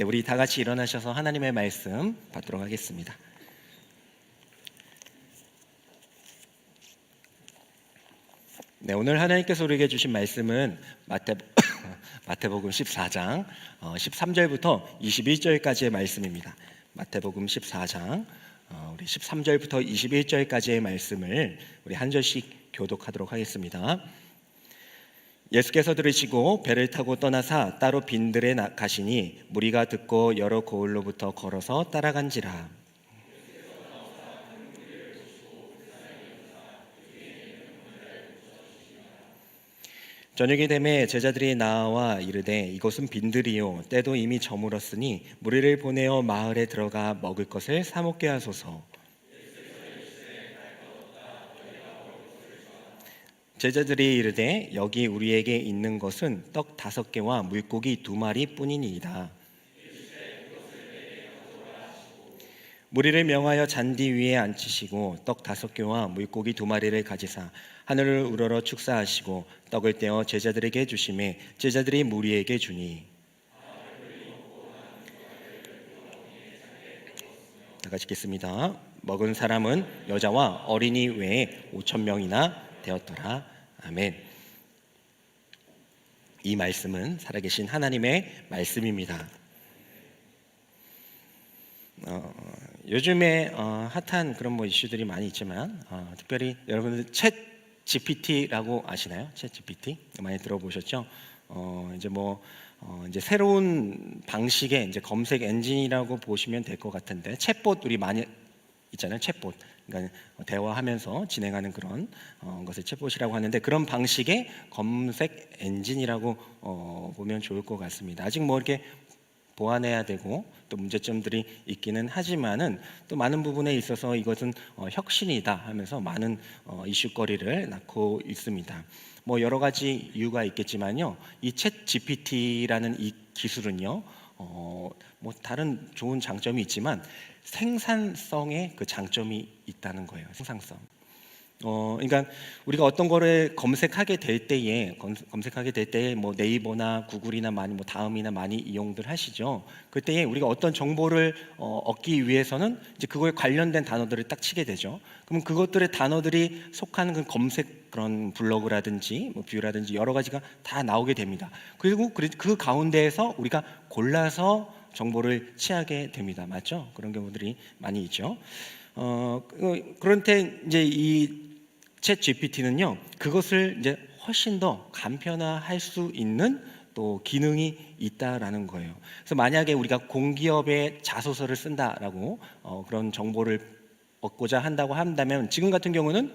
네, 우리 다 같이 일어나셔서 하나님의 말씀 받도록 하겠습니다. 네, 오늘 하나님께서 우리에게 주신 말씀은 마태복음 14장 13절부터 21절까지의 말씀입니다. 마태복음 14장 우리 13절부터 21절까지의 말씀을 우리 한 절씩 교독하도록 하겠습니다. 예수께서 들으시고 배를 타고 떠나사 따로 빈들에 가시니 무리가 듣고 여러 고을로부터 걸어서 따라간지라. 저녁이 되매 제자들이 나와 이르되 이곳은 빈들이요 때도 이미 저물었으니 무리를 보내어 마을에 들어가 먹을 것을 사 먹게 하소서. 제자들이 이르되 여기 우리에게 있는 것은 떡 5개와 물고기 2마리 뿐이니이다. 무리를 명하여 잔디 위에 앉히시고 떡 5개와 물고기 2마리를 가지사 하늘을 우러러 축사하시고 떡을 떼어 제자들에게 주시매 제자들이 무리에게 주니. 다 같이 읽겠습니다. 먹은 사람은 여자와 어린이 외에 5,000명이나 되었더라. 아멘. 이 말씀은 살아계신 하나님의 말씀입니다. 요즘에 핫한 그런 이슈들이 많이 있지만 특별히 여러분들 챗 GPT라고 아시나요? 챗 GPT 많이 들어보셨죠? 이제 새로운 방식의 이제 검색 엔진이라고 보시면 될 것 같은데, 챗봇 우리 많이 있잖아요. 챗봇. 그러니까 대화하면서 진행하는 그런 것을 챗봇이라고 하는데, 그런 방식의 검색 엔진이라고 보면 좋을 것 같습니다. 아직 이렇게 보완해야 되고 또 문제점들이 있기는 하지만은 또 많은 부분에 있어서 이것은 혁신이다 하면서 많은 이슈거리를 낳고 있습니다. 여러 가지 이유가 있겠지만요, 이 챗 GPT라는 이 기술은요, 다른 좋은 장점이 있지만 생산성에 그 장점이 있다는 거예요. 생산성. 그러니까 우리가 어떤 거를 검색하게 될 때에 네이버나 구글이나 많이 다음이나 많이 이용들 하시죠. 그때에 우리가 어떤 정보를 얻기 위해서는 이제 그거에 관련된 단어들을 딱 치게 되죠. 그러면 그것들의 단어들이 속한 그 검색 그런 블로그라든지 뷰라든지 여러 가지가 다 나오게 됩니다. 그리고 그 가운데에서 우리가 골라서 정보를 취하게 됩니다. 맞죠? 그런 경우들이 많이 있죠. 그런데 이제 이 챗 GPT는요, 그것을 이제 훨씬 더 간편화할 수 있는 또 기능이 있다라는 거예요. 그래서 만약에 우리가 공기업의 자소서를 쓴다라고 그런 정보를 얻고자 한다고 한다면, 지금 같은 경우는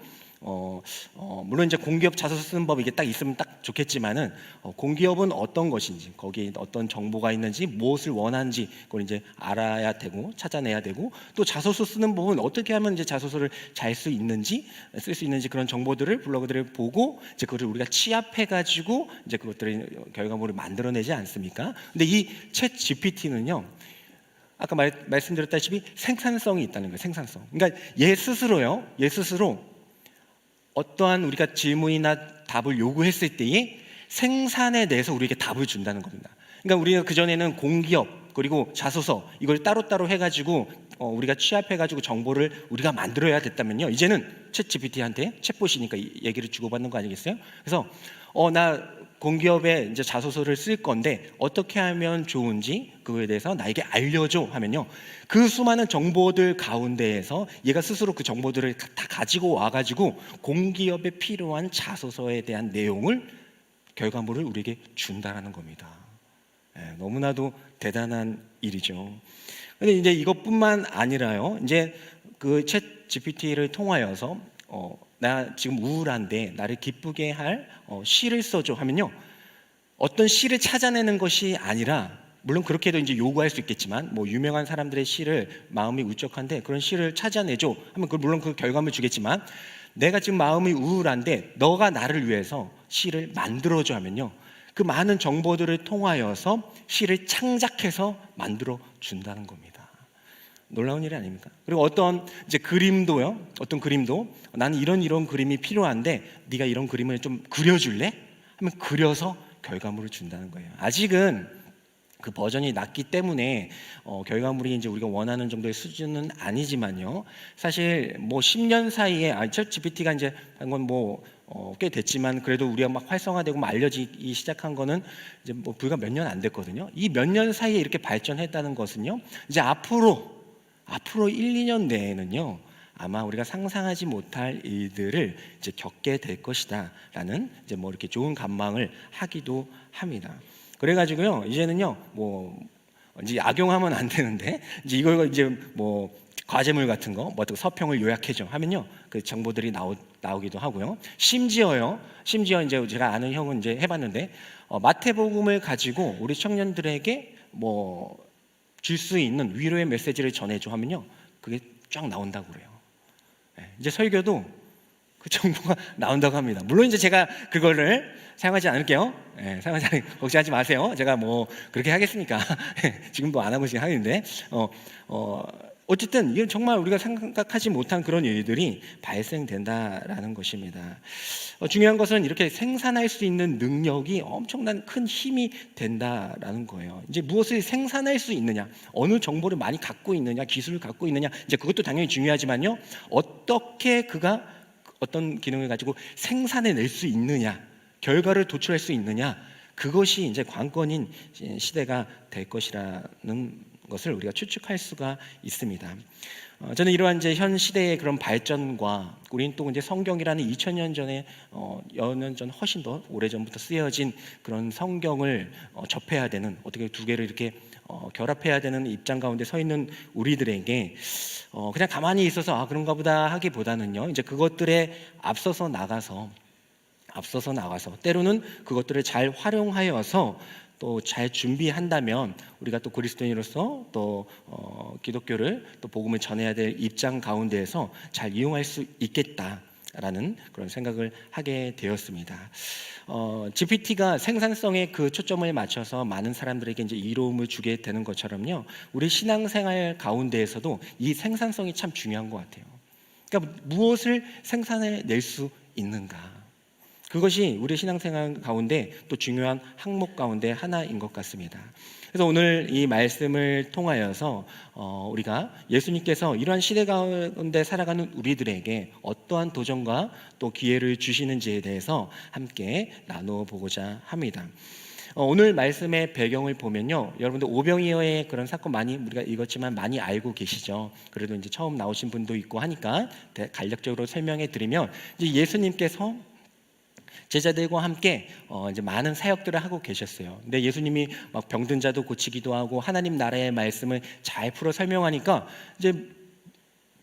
물론 이제 공기업 자소서 쓰는 법이 이게 딱 있으면 딱 좋겠지만은 공기업은 어떤 것인지, 거기에 어떤 정보가 있는지, 무엇을 원하는지 그걸 이제 알아야 되고 찾아내야 되고, 또 자소서 쓰는 법은 어떻게 하면 이제 자소서를 잘 쓸 수 있는지 그런 정보들을 블로그들을 보고 이제 그것을 우리가 취합해 가지고 이제 그것들의 결과물을 만들어내지 않습니까? 근데 이 챗 GPT는요, 아까 말씀드렸다시피 생산성이 있다는 거예요. 생산성. 그러니까 얘 스스로 어떠한 우리가 질문이나 답을 요구했을 때에 생산에 대해서 우리에게 답을 준다는 겁니다. 그러니까 우리가 그전에는 공기업 그리고 자소서 이걸 따로따로 해가지고 우리가 취합해가지고 정보를 우리가 만들어야 됐다면요, 이제는 챗 GPT한테 챗봇이니까 얘기를 주고받는 거 아니겠어요? 그래서 나 공기업에 이제 자소서를 쓸 건데 어떻게 하면 좋은지 그거에 대해서 나에게 알려줘 하면요, 그 수많은 정보들 가운데에서 얘가 스스로 그 정보들을 다 가지고 와가지고 공기업에 필요한 자소서에 대한 내용을, 결과물을 우리에게 준다라는 겁니다. 너무나도 대단한 일이죠. 근데 이제 이것뿐만 아니라요, 이제 그 챗 GPT를 통하여서 나 지금 우울한데 나를 기쁘게 할 시를 써줘 하면요, 어떤 시를 찾아내는 것이 아니라, 물론 그렇게도 이제 요구할 수 있겠지만 유명한 사람들의 시를, 마음이 울적한데 그런 시를 찾아내줘 하면 물론 그 결과물 주겠지만, 내가 지금 마음이 우울한데 너가 나를 위해서 시를 만들어줘 하면요, 그 많은 정보들을 통하여서 시를 창작해서 만들어 준다는 겁니다. 놀라운 일이 아닙니까? 그리고 어떤 그림도 나는 이런 그림이 필요한데 네가 이런 그림을 좀 그려줄래? 하면 그려서 결과물을 준다는 거예요. 아직은 그 버전이 낮기 때문에 결과물이 이제 우리가 원하는 정도의 수준은 아니지만요. 사실 뭐 10년 사이에 챗 GPT가 이제 한 건 뭐 꽤 됐지만 그래도 우리가 막 활성화되고 막 알려지기 시작한 거는 이제 뭐 불과 몇 년 안 됐거든요. 이 몇 년 사이에 이렇게 발전했다는 것은요. 이제 앞으로 1, 2년 내에는요. 아마 우리가 상상하지 못할 일들을 이제 겪게 될 것이다라는 이제 뭐 이렇게 좋은 관망을 하기도 합니다. 그래가지고요 이제는요 뭐 이제 악용하면 안 되는데 이제 이걸 이제 뭐 과제물 같은 거, 뭐 서평을 요약해줘 하면요 그 정보들이 나오기도 하고요. 심지어 이제 제가 아는 형은 이제 해봤는데 마태복음을 가지고 우리 청년들에게 뭐 줄 수 있는 위로의 메시지를 전해줘 하면요 그게 쫙 나온다고 그래요. 이제 설교도 그 정보가 나온다고 합니다. 물론 이제 제가 그거를 사용하지 않을게요. 걱정하지 마세요. 제가 뭐 그렇게 하겠습니까? 지금도 안 하고 있긴 하는데 어쨌든 이건 정말 우리가 생각하지 못한 그런 일들이 발생된다라는 것입니다. 중요한 것은 이렇게 생산할 수 있는 능력이 엄청난 큰 힘이 된다라는 거예요. 이제 무엇을 생산할 수 있느냐, 어느 정보를 많이 갖고 있느냐, 기술을 갖고 있느냐, 이제 그것도 당연히 중요하지만요. 어떻게 그가 어떤 기능을 가지고 생산해낼 수 있느냐, 결과를 도출할 수 있느냐, 그것이 이제 관건인 시대가 될 것이라는 것을 우리가 추측할 수가 있습니다. 저는 이러한 이제 현 시대의 그런 발전과 우리는 또 이제 성경이라는 2000년 전에 여년 전 훨씬 더 오래 전부터 쓰여진 그런 성경을 접해야 되는 어떻게 두 개를 이렇게 결합해야 되는 입장 가운데 서 있는 우리들에게 그냥 가만히 있어서 그런가 보다 하기보다는요 이제 그것들에 앞서서 나가서 때로는 그것들을 잘 활용하여서 또 잘 준비한다면 우리가 또 그리스도인으로서 또 기독교를 또 복음을 전해야 될 입장 가운데에서 잘 이용할 수 있겠다라는 그런 생각을 하게 되었습니다. GPT가 생산성에 그 초점을 맞춰서 많은 사람들에게 이제 이로움을 주게 되는 것처럼요. 우리 신앙생활 가운데에서도 이 생산성이 참 중요한 것 같아요. 그러니까 무엇을 생산해낼 수 있는가? 그것이 우리 신앙생활 가운데 또 중요한 항목 가운데 하나인 것 같습니다. 그래서 오늘 이 말씀을 통하여서 우리가 예수님께서 이러한 시대 가운데 살아가는 우리들에게 어떠한 도전과 또 기회를 주시는지에 대해서 함께 나눠보고자 합니다. 오늘 말씀의 배경을 보면요, 여러분들 오병이어의 그런 사건 많이 우리가 읽었지만 많이 알고 계시죠. 그래도 이제 처음 나오신 분도 있고 하니까 간략적으로 설명해 드리면 이제 예수님께서 제자들과 함께 이제 많은 사역들을 하고 계셨어요. 근데 예수님이 막 병든 자도 고치기도 하고 하나님 나라의 말씀을 잘 풀어 설명하니까 이제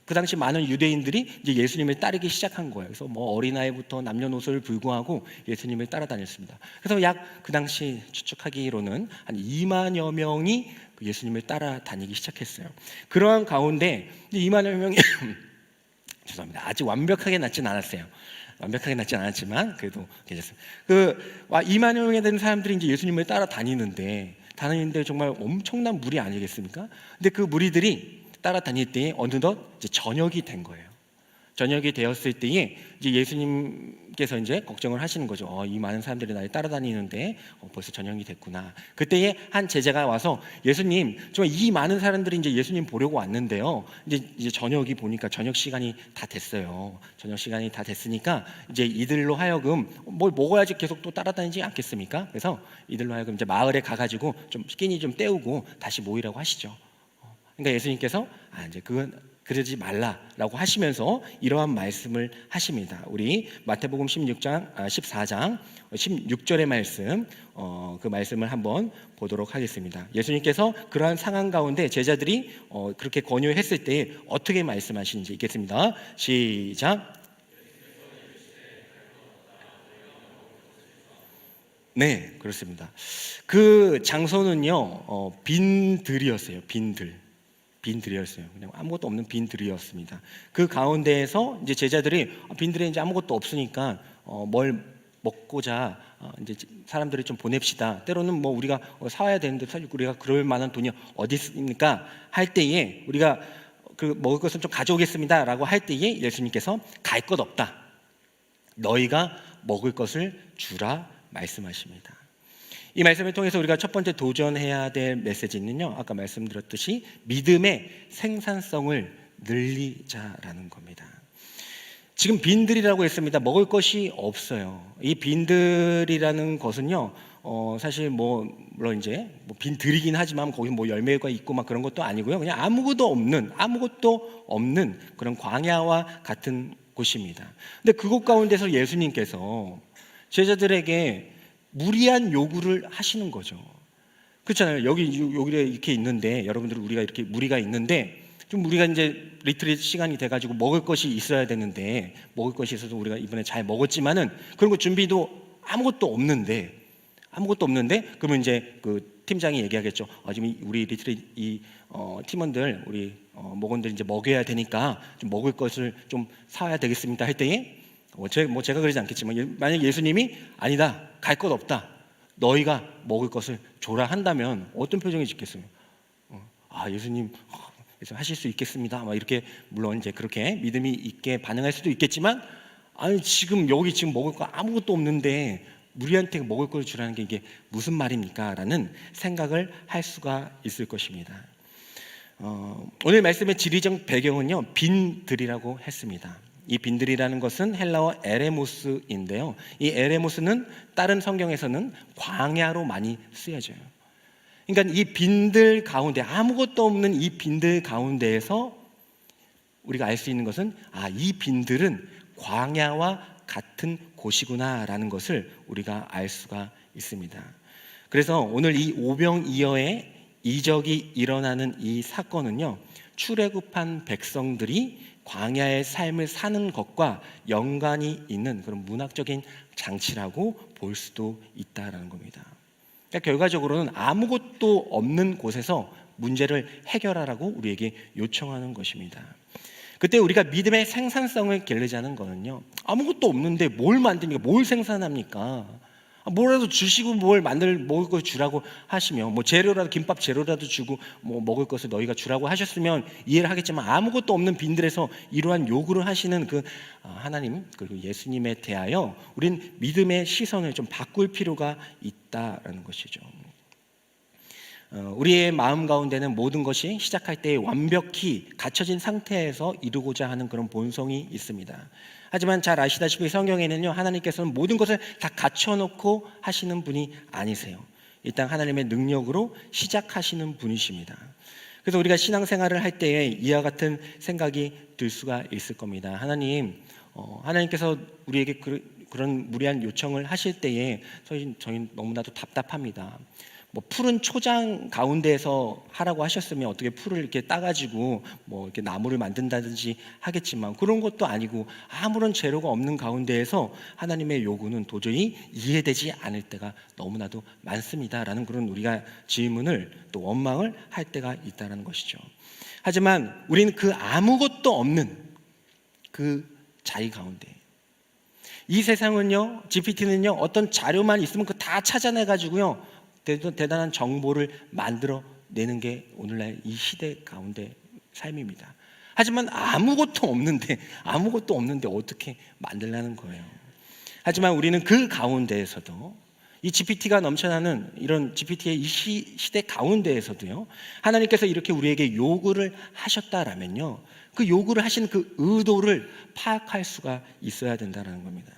그 당시 많은 유대인들이 이제 예수님을 따르기 시작한 거예요. 그래서 뭐 어린아이부터 남녀노소를 불구하고 예수님을 따라다녔습니다. 그래서 약 그 당시 추측하기로는 한 2만여 명이 예수님을 따라다니기 시작했어요. 그러한 가운데 2만여 명이 죄송합니다. 아직 완벽하게 낫진 않았어요. 완벽하게 낫진 않았지만 그래도 괜찮습니다. 2만여 명에 되는 사람들이 이제 예수님을 따라다니는데 정말 엄청난 무리 아니겠습니까? 근데 그 무리들이 따라다닐 때에 어느덧 이제 저녁이 된 거예요. 저녁이 되었을 때에 이제 예수님께서 이제 걱정을 하시는 거죠. 이 많은 사람들이 나를 따라다니는데 벌써 저녁이 됐구나. 그때에 한 제자가 와서 예수님, 정말 이 많은 사람들이 이제 예수님 보려고 왔는데요. 이제 저녁이 보니까 저녁 시간이 다 됐어요. 저녁 시간이 다 됐으니까 이제 이들로 하여금 뭘 먹어야지 계속 또 따라다니지 않겠습니까? 그래서 이들로 하여금 이제 마을에 가가지고 좀 끼니 좀 때우고 다시 모이라고 하시죠. 그러니까 예수님께서 이제 그건 그러지 말라라고 하시면서 이러한 말씀을 하십니다. 우리 마태복음 14장 16절의 말씀, 그 말씀을 한번 보도록 하겠습니다. 예수님께서 그러한 상황 가운데 제자들이 그렇게 권유했을 때 어떻게 말씀하시는지 읽겠습니다. 시작. 네, 그렇습니다. 그 장소는요, 빈들이었어요. 빈들이었어요. 그냥 아무것도 없는 빈들이었습니다. 그 가운데에서 이제 제자들이 빈들에 이제 아무것도 없으니까 뭘 먹고자 이제 사람들을 좀 보냅시다. 때로는 뭐 우리가 사와야 되는데 사실 우리가 그럴 만한 돈이 어디 있습니까? 할 때에 우리가 그 먹을 것은 좀 가져오겠습니다라고 할 때에 예수님께서 갈 것 없다. 너희가 먹을 것을 주라 말씀하십니다. 이 말씀을 통해서 우리가 첫 번째 도전해야 될 메시지는요, 아까 말씀드렸듯이 믿음의 생산성을 늘리자라는 겁니다. 지금 빈들이라고 했습니다. 먹을 것이 없어요. 이 빈들이라는 것은요, 사실 물론 이제 빈들이긴 하지만 거기 열매가 있고 막 그런 것도 아니고요. 그냥 아무것도 없는 그런 광야와 같은 곳입니다. 근데 그곳 가운데서 예수님께서 제자들에게 무리한 요구를 하시는 거죠. 그렇잖아요. 여기 이렇게 있는데, 여러분들 우리가 이렇게 무리가 있는데, 좀 우리가 이제 리트릿 시간이 돼가지고 먹을 것이 있어야 되는데, 먹을 것이 있어서 우리가 이번에 잘 먹었지만은 그런 거 준비도 아무것도 없는데, 그러면 이제 그 팀장이 얘기하겠죠. 지금 우리 리트릿 팀원들, 우리 목원들 이제 먹여야 되니까 좀 먹을 것을 좀 사야 되겠습니다 할 때에 제가 그러지 않겠지만, 만약 예수님이 아니다, 갈 것 없다, 너희가 먹을 것을 줘라 한다면 어떤 표정이 짓겠어요? 예수님 하실 수 있겠습니다, 막 이렇게, 물론 이제 그렇게 믿음이 있게 반응할 수도 있겠지만, 아니 지금 여기 지금 먹을 거 아무것도 없는데 우리한테 먹을 걸 주라는 게 이게 무슨 말입니까? 라는 생각을 할 수가 있을 것입니다. 오늘 말씀의 지리적 배경은요, 빈들이라고 했습니다. 이 빈들이라는 것은 헬라어 에레모스인데요, 이 에레모스는 다른 성경에서는 광야로 많이 쓰여져요. 그러니까 이 빈들 가운데, 아무것도 없는 이 빈들 가운데에서 우리가 알 수 있는 것은 이 빈들은 광야와 같은 곳이구나라는 것을 우리가 알 수가 있습니다. 그래서 오늘 이 오병이어의 이적이 일어나는 이 사건은요, 출애굽한 백성들이 광야의 삶을 사는 것과 연관이 있는 그런 문학적인 장치라고 볼 수도 있다라는 겁니다. 그러니까 결과적으로는 아무것도 없는 곳에서 문제를 해결하라고 우리에게 요청하는 것입니다. 그때 우리가 믿음의 생산성을 기르자는 거는요, 아무것도 없는데 뭘 만듭니까? 뭘 생산합니까? 뭐라도 주시고 먹을 걸 주라고 하시면, 재료라도, 김밥 재료라도 주고 먹을 것을 너희가 주라고 하셨으면 이해를 하겠지만, 아무것도 없는 빈들에서 이러한 요구를 하시는 그 하나님, 그리고 예수님에 대하여 우린 믿음의 시선을 좀 바꿀 필요가 있다라는 것이죠. 우리의 마음 가운데는 모든 것이 시작할 때 완벽히 갖춰진 상태에서 이루고자 하는 그런 본성이 있습니다. 하지만 잘 아시다시피 성경에는요, 하나님께서는 모든 것을 다 갖춰놓고 하시는 분이 아니세요. 일단 하나님의 능력으로 시작하시는 분이십니다. 그래서 우리가 신앙생활을 할 때에 이와 같은 생각이 들 수가 있을 겁니다. 하나님께서 우리에게 그런 무리한 요청을 하실 때에 저희 너무나도 답답합니다. 푸른 초장 가운데에서 하라고 하셨으면 어떻게 풀을 이렇게 따가지고 이렇게 나무를 만든다든지 하겠지만, 그런 것도 아니고 아무런 재료가 없는 가운데에서 하나님의 요구는 도저히 이해되지 않을 때가 너무나도 많습니다라는 그런 우리가 질문을, 또 원망을 할 때가 있다는 것이죠. 하지만 우리는 그 아무것도 없는 그 자리 가운데, 이 세상은요, GPT는요, 어떤 자료만 있으면 그 다 찾아내가지고요, 대단한 정보를 만들어내는 게 오늘날 이 시대 가운데 삶입니다. 하지만 아무것도 없는데 어떻게 만들라는 거예요. 하지만 우리는 그 가운데에서도, 이 GPT가 넘쳐나는 이런 GPT의 이 시대 가운데에서도요, 하나님께서 이렇게 우리에게 요구를 하셨다라면요, 그 요구를 하신 그 의도를 파악할 수가 있어야 된다는 겁니다.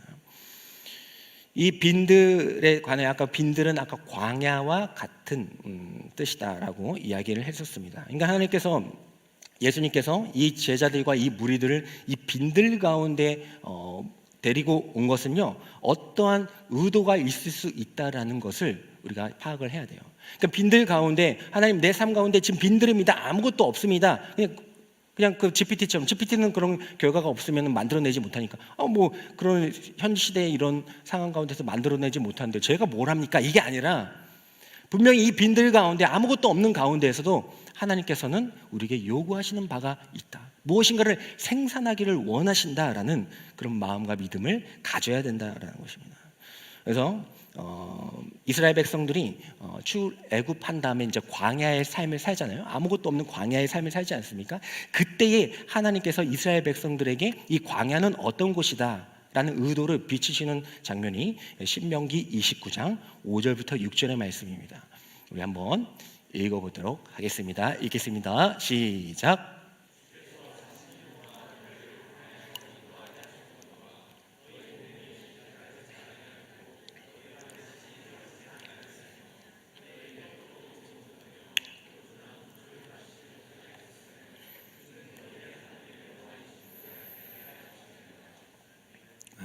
이 빈들에 관해, 빈들은 아까 광야와 같은 뜻이다라고 이야기를 했었습니다. 그러니까 예수님께서 이 제자들과 이 무리들을 이 빈들 가운데 데리고 온 것은요, 어떠한 의도가 있을 수 있다라는 것을 우리가 파악을 해야 돼요. 그러니까 빈들 가운데, 하나님 내 삶 가운데 지금 빈들입니다, 아무것도 없습니다, 그냥 그 GPT는 그런 결과가 없으면 만들어내지 못하니까, 그런 현 시대의 이런 상황 가운데서 만들어내지 못하는데 제가 뭘 합니까? 이게 아니라, 분명히 이 빈들 가운데, 아무것도 없는 가운데에서도 하나님께서는 우리에게 요구하시는 바가 있다, 무엇인가를 생산하기를 원하신다라는 그런 마음과 믿음을 가져야 된다라는 것입니다. 그래서 이스라엘 백성들이 출애굽한 다음에 이제 광야의 삶을 살잖아요. 아무것도 없는 광야의 삶을 살지 않습니까? 그때에 하나님께서 이스라엘 백성들에게 이 광야는 어떤 곳이다 라는 의도를 비추시는 장면이 신명기 29장 5절부터 6절의 말씀입니다. 우리 한번 읽어보도록 하겠습니다. 읽겠습니다. 시작.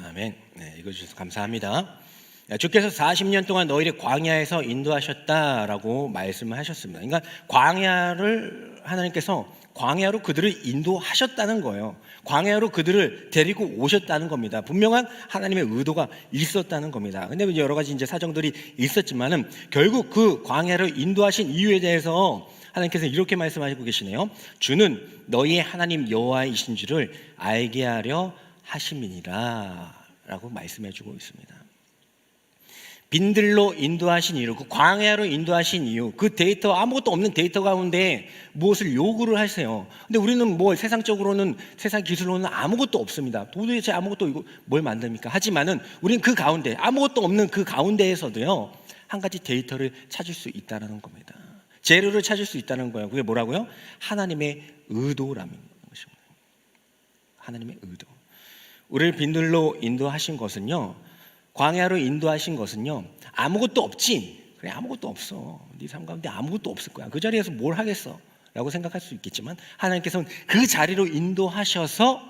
아멘. 네, 읽어주셔서 감사합니다. 주께서 40년 동안 너희를 광야에서 인도하셨다라고 말씀을 하셨습니다. 그러니까 광야를 하나님께서 광야로 그들을 인도하셨다는 거예요. 광야로 그들을 데리고 오셨다는 겁니다. 분명한 하나님의 의도가 있었다는 겁니다. 근데 여러 가지 이제 사정들이 있었지만은 결국 그 광야를 인도하신 이유에 대해서 하나님께서 이렇게 말씀하시고 계시네요. 주는 너희의 하나님 여호와이신 줄을 알게 하려 하심이니라 라고 말씀해주고 있습니다. 빈들로 인도하신 이유, 그 광야로 인도하신 이유, 그 데이터, 아무것도 없는 데이터 가운데 무엇을 요구를 하세요. 근데 우리는 뭐 세상적으로는, 세상 기술로는 아무것도 없습니다. 도대체 아무것도 이거 뭘 만듭니까? 하지만은 우리는 그 가운데, 아무것도 없는 그 가운데에서도요, 한 가지 데이터를 찾을 수 있다는 겁니다. 재료를 찾을 수 있다는 거예요. 그게 뭐라고요? 하나님의 의도라는 것입니다. 하나님의 의도. 우리를 빈들로 인도하신 것은요, 광야로 인도하신 것은요, 아무것도 없지. 그래, 아무것도 없어. 네 삶 가운데 아무것도 없을 거야. 그 자리에서 뭘 하겠어? 라고 생각할 수 있겠지만 하나님께서는 그 자리로 인도하셔서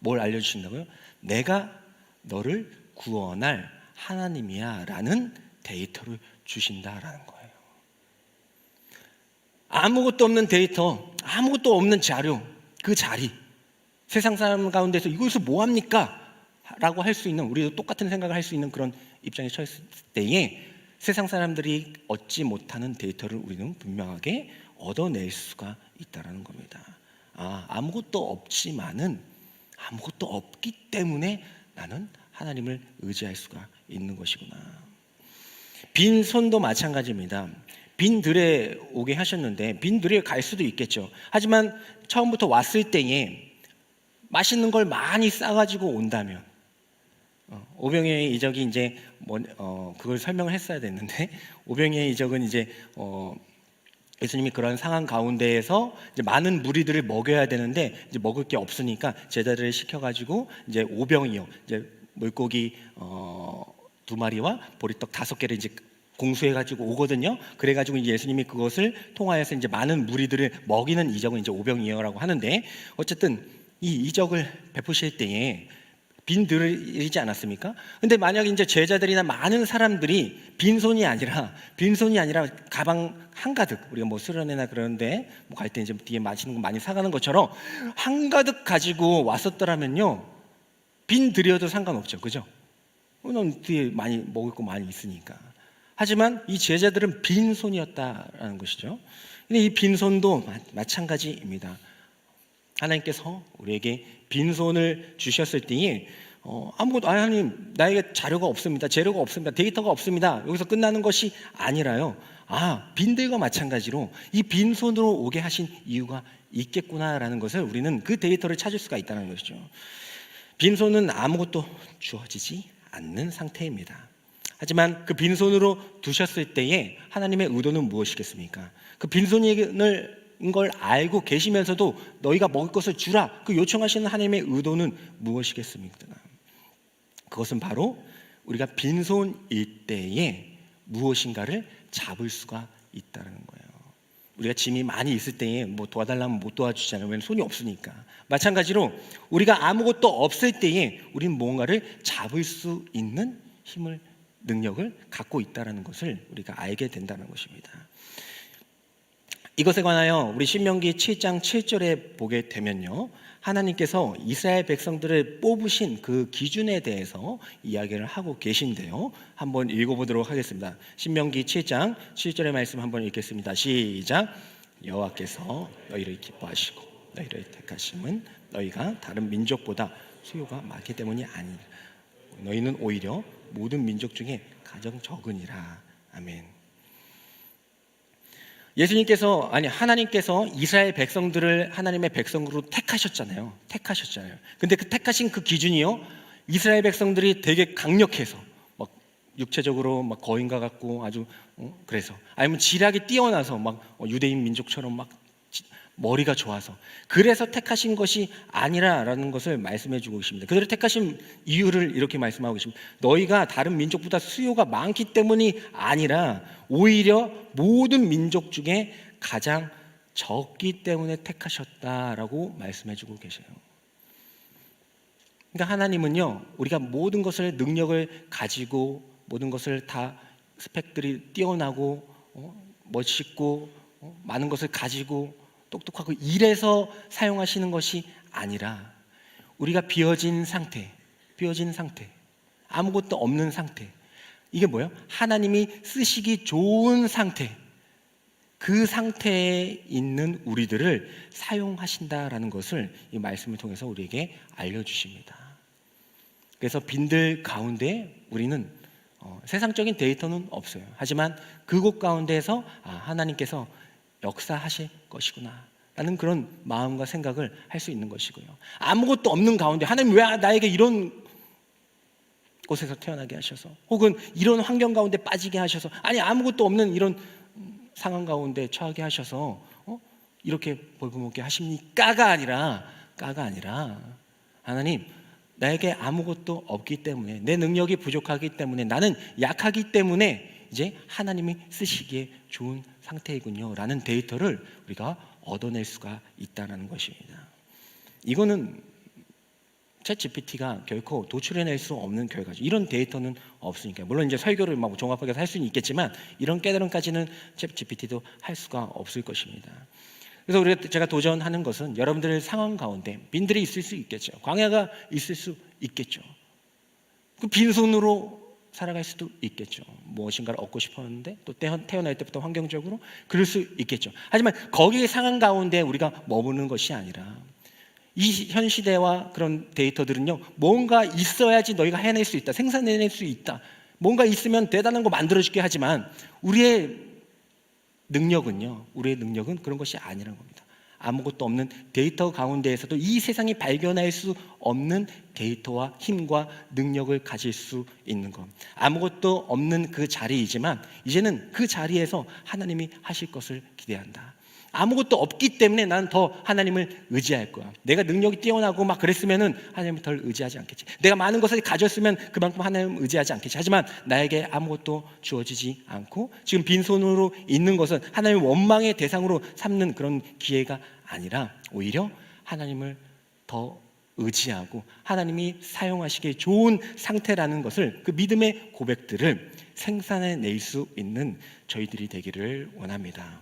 뭘 알려주신다고요? 내가 너를 구원할 하나님이야 라는 데이터를 주신다라는 거예요. 아무것도 없는 데이터, 아무것도 없는 자료, 그 자리, 세상 사람 가운데서 이것을 뭐합니까? 라고 할 수 있는, 우리도 똑같은 생각을 할 수 있는 그런 입장에 처했을 때에 세상 사람들이 얻지 못하는 데이터를 우리는 분명하게 얻어낼 수가 있다는 겁니다. 아무것도 없지만은 아무것도 없기 때문에 나는 하나님을 의지할 수가 있는 것이구나. 빈손도 마찬가지입니다. 빈 들에 오게 하셨는데 빈 들에 갈 수도 있겠죠. 하지만 처음부터 왔을 때에 맛있는 걸 많이 싸가지고 온다면, 오병이어의 이적이 이제 그걸 설명을 했어야 됐는데, 오병이어의 이적은 이제 예수님이 그런 상황 가운데에서 이제 많은 무리들을 먹여야 되는데 이제 먹을 게 없으니까 제자들을 시켜가지고 이제 오병이어, 이제 물고기 2마리와 보리떡 5개를 이제 공수해가지고 오거든요. 그래가지고 이제 예수님이 그것을 통하여서 이제 많은 무리들을 먹이는 이적은 이제 오병이어라고 하는데, 어쨌든 이 이적을 베푸실 때에 빈들이지 않았습니까? 근데 만약 이제 제자들이나 많은 사람들이 빈손이 아니라 가방 한가득, 우리가 뭐 수련회나 그런데 뭐 갈 때 이제 뒤에 맛있는 거 많이 사가는 것처럼 한가득 가지고 왔었더라면요, 빈들여도 상관없죠, 그죠? 넌 뒤에 많이 먹을 거 많이 있으니까. 하지만 이 제자들은 빈손이었다라는 것이죠. 근데 이 빈손도 마찬가지입니다. 하나님께서 우리에게 빈손을 주셨을 때에 아무것도, 하나님 나에게 자료가 없습니다, 재료가 없습니다, 데이터가 없습니다, 여기서 끝나는 것이 아니라요, 빈들과 마찬가지로 이 빈손으로 오게 하신 이유가 있겠구나라는 것을 우리는 그 데이터를 찾을 수가 있다는 것이죠. 빈손은 아무것도 주어지지 않는 상태입니다. 하지만 그 빈손으로 두셨을 때에 하나님의 의도는 무엇이겠습니까? 그 빈손을 걸 알고 계시면서도 너희가 먹을 것을 주라, 그 요청하시는 하나님의 의도는 무엇이겠습니까? 그것은 바로 우리가 빈손일 때에 무엇인가를 잡을 수가 있다는 거예요. 우리가 짐이 많이 있을 때에 뭐 도와달라면 못 도와주잖아요. 왜냐하면 손이 없으니까. 마찬가지로 우리가 아무것도 없을 때에 우리는 무언가를 잡을 수 있는 힘을, 능력을 갖고 있다는 것을 우리가 알게 된다는 것입니다. 이것에 관하여 우리 신명기 7장 7절에 보게 되면요, 하나님께서 이스라엘 백성들을 뽑으신 그 기준에 대해서 이야기를 하고 계신데요, 한번 읽어보도록 하겠습니다. 신명기 7장 7절의 말씀 한번 읽겠습니다. 시작. 여호와께서 너희를 기뻐하시고 너희를 택하심은 너희가 다른 민족보다 수요가 많기 때문이 아니라 너희는 오히려 모든 민족 중에 가장 적으니라. 아멘. 하나님께서 이스라엘 백성들을 하나님의 백성으로 택하셨잖아요. 근데 그 택하신 그 기준이요, 이스라엘 백성들이 되게 강력해서 막 육체적으로 막 거인과 같고 아주 그래서 아니면 지략이 뛰어나서 막 유대인 민족처럼 막 머리가 좋아서 그래서 택하신 것이 아니라라는 것을 말씀해 주고 계십니다. 그들을 택하신 이유를 이렇게 말씀하고 계십니다. 너희가 다른 민족보다 수요가 많기 때문이 아니라 오히려 모든 민족 중에 가장 적기 때문에 택하셨다라고 말씀해 주고 계세요. 그러니까 하나님은요, 우리가 모든 것을 능력을 가지고 모든 것을 다 스펙들이 뛰어나고 멋있고 많은 것을 가지고 똑똑하고 이래서 사용하시는 것이 아니라 우리가 비어진 상태, 아무것도 없는 상태, 이게 뭐예요? 하나님이 쓰시기 좋은 상태, 그 상태에 있는 우리들을 사용하신다라는 것을 이 말씀을 통해서 우리에게 알려주십니다. 그래서 빈들 가운데 우리는 세상적인 데이터는 없어요. 하지만 그곳 가운데에서 하나님께서 역사하실 것이구나 라는 그런 마음과 생각을 할 수 있는 것이고요. 아무것도 없는 가운데 하나님 왜 나에게 이런 곳에서 태어나게 하셔서 혹은 이런 환경 가운데 빠지게 하셔서 아니 아무것도 없는 이런 상황 가운데 처하게 하셔서 이렇게 벌금먹게 하십니까가 아니라 하나님 나에게 아무것도 없기 때문에 내 능력이 부족하기 때문에 나는 약하기 때문에 이제 하나님이 쓰시기에 좋은 상태이군요 라는 데이터를 우리가 얻어낼 수가 있다는 것입니다. 이거는 챗GPT가 결코 도출해낼 수 없는 결과죠. 이런 데이터는 없으니까. 물론 이제 설교를 막 종합하게 할 수는 있겠지만 이런 깨달음까지는 챗GPT도 할 수가 없을 것입니다. 그래서 제가 도전하는 것은 여러분들의 상황 가운데 빈들이 있을 수 있겠죠. 광야가 있을 수 있겠죠. 그 빈손으로 살아갈 수도 있겠죠. 무엇인가를 얻고 싶었는데 또 태어날 때부터 환경적으로 그럴 수 있겠죠. 하지만 거기에 상황 가운데 우리가 머무는 것이 아니라 이 현 시대와 그런 데이터들은요, 뭔가 있어야지 너희가 해낼 수 있다, 생산해낼 수 있다, 뭔가 있으면 대단한 거 만들어줄게 하지만 우리의 능력은 그런 것이 아니라는 겁니다. 아무것도 없는 데이터 가운데에서도 이 세상이 발견할 수 없는 데이터와 힘과 능력을 가질 수 있는 것. 아무것도 없는 그 자리이지만 이제는 그 자리에서 하나님이 하실 것을 기대한다. 아무것도 없기 때문에 나는 더 하나님을 의지할 거야. 내가 능력이 뛰어나고 막 그랬으면은 하나님을 덜 의지하지 않겠지. 내가 많은 것을 가졌으면 그만큼 하나님을 의지하지 않겠지. 하지만 나에게 아무것도 주어지지 않고 지금 빈손으로 있는 것은 하나님의 원망의 대상으로 삼는 그런 기회가 아니라 오히려 하나님을 더 의지하고 하나님이 사용하시기에 좋은 상태라는 것을, 그 믿음의 고백들을 생산해낼 수 있는 저희들이 되기를 원합니다.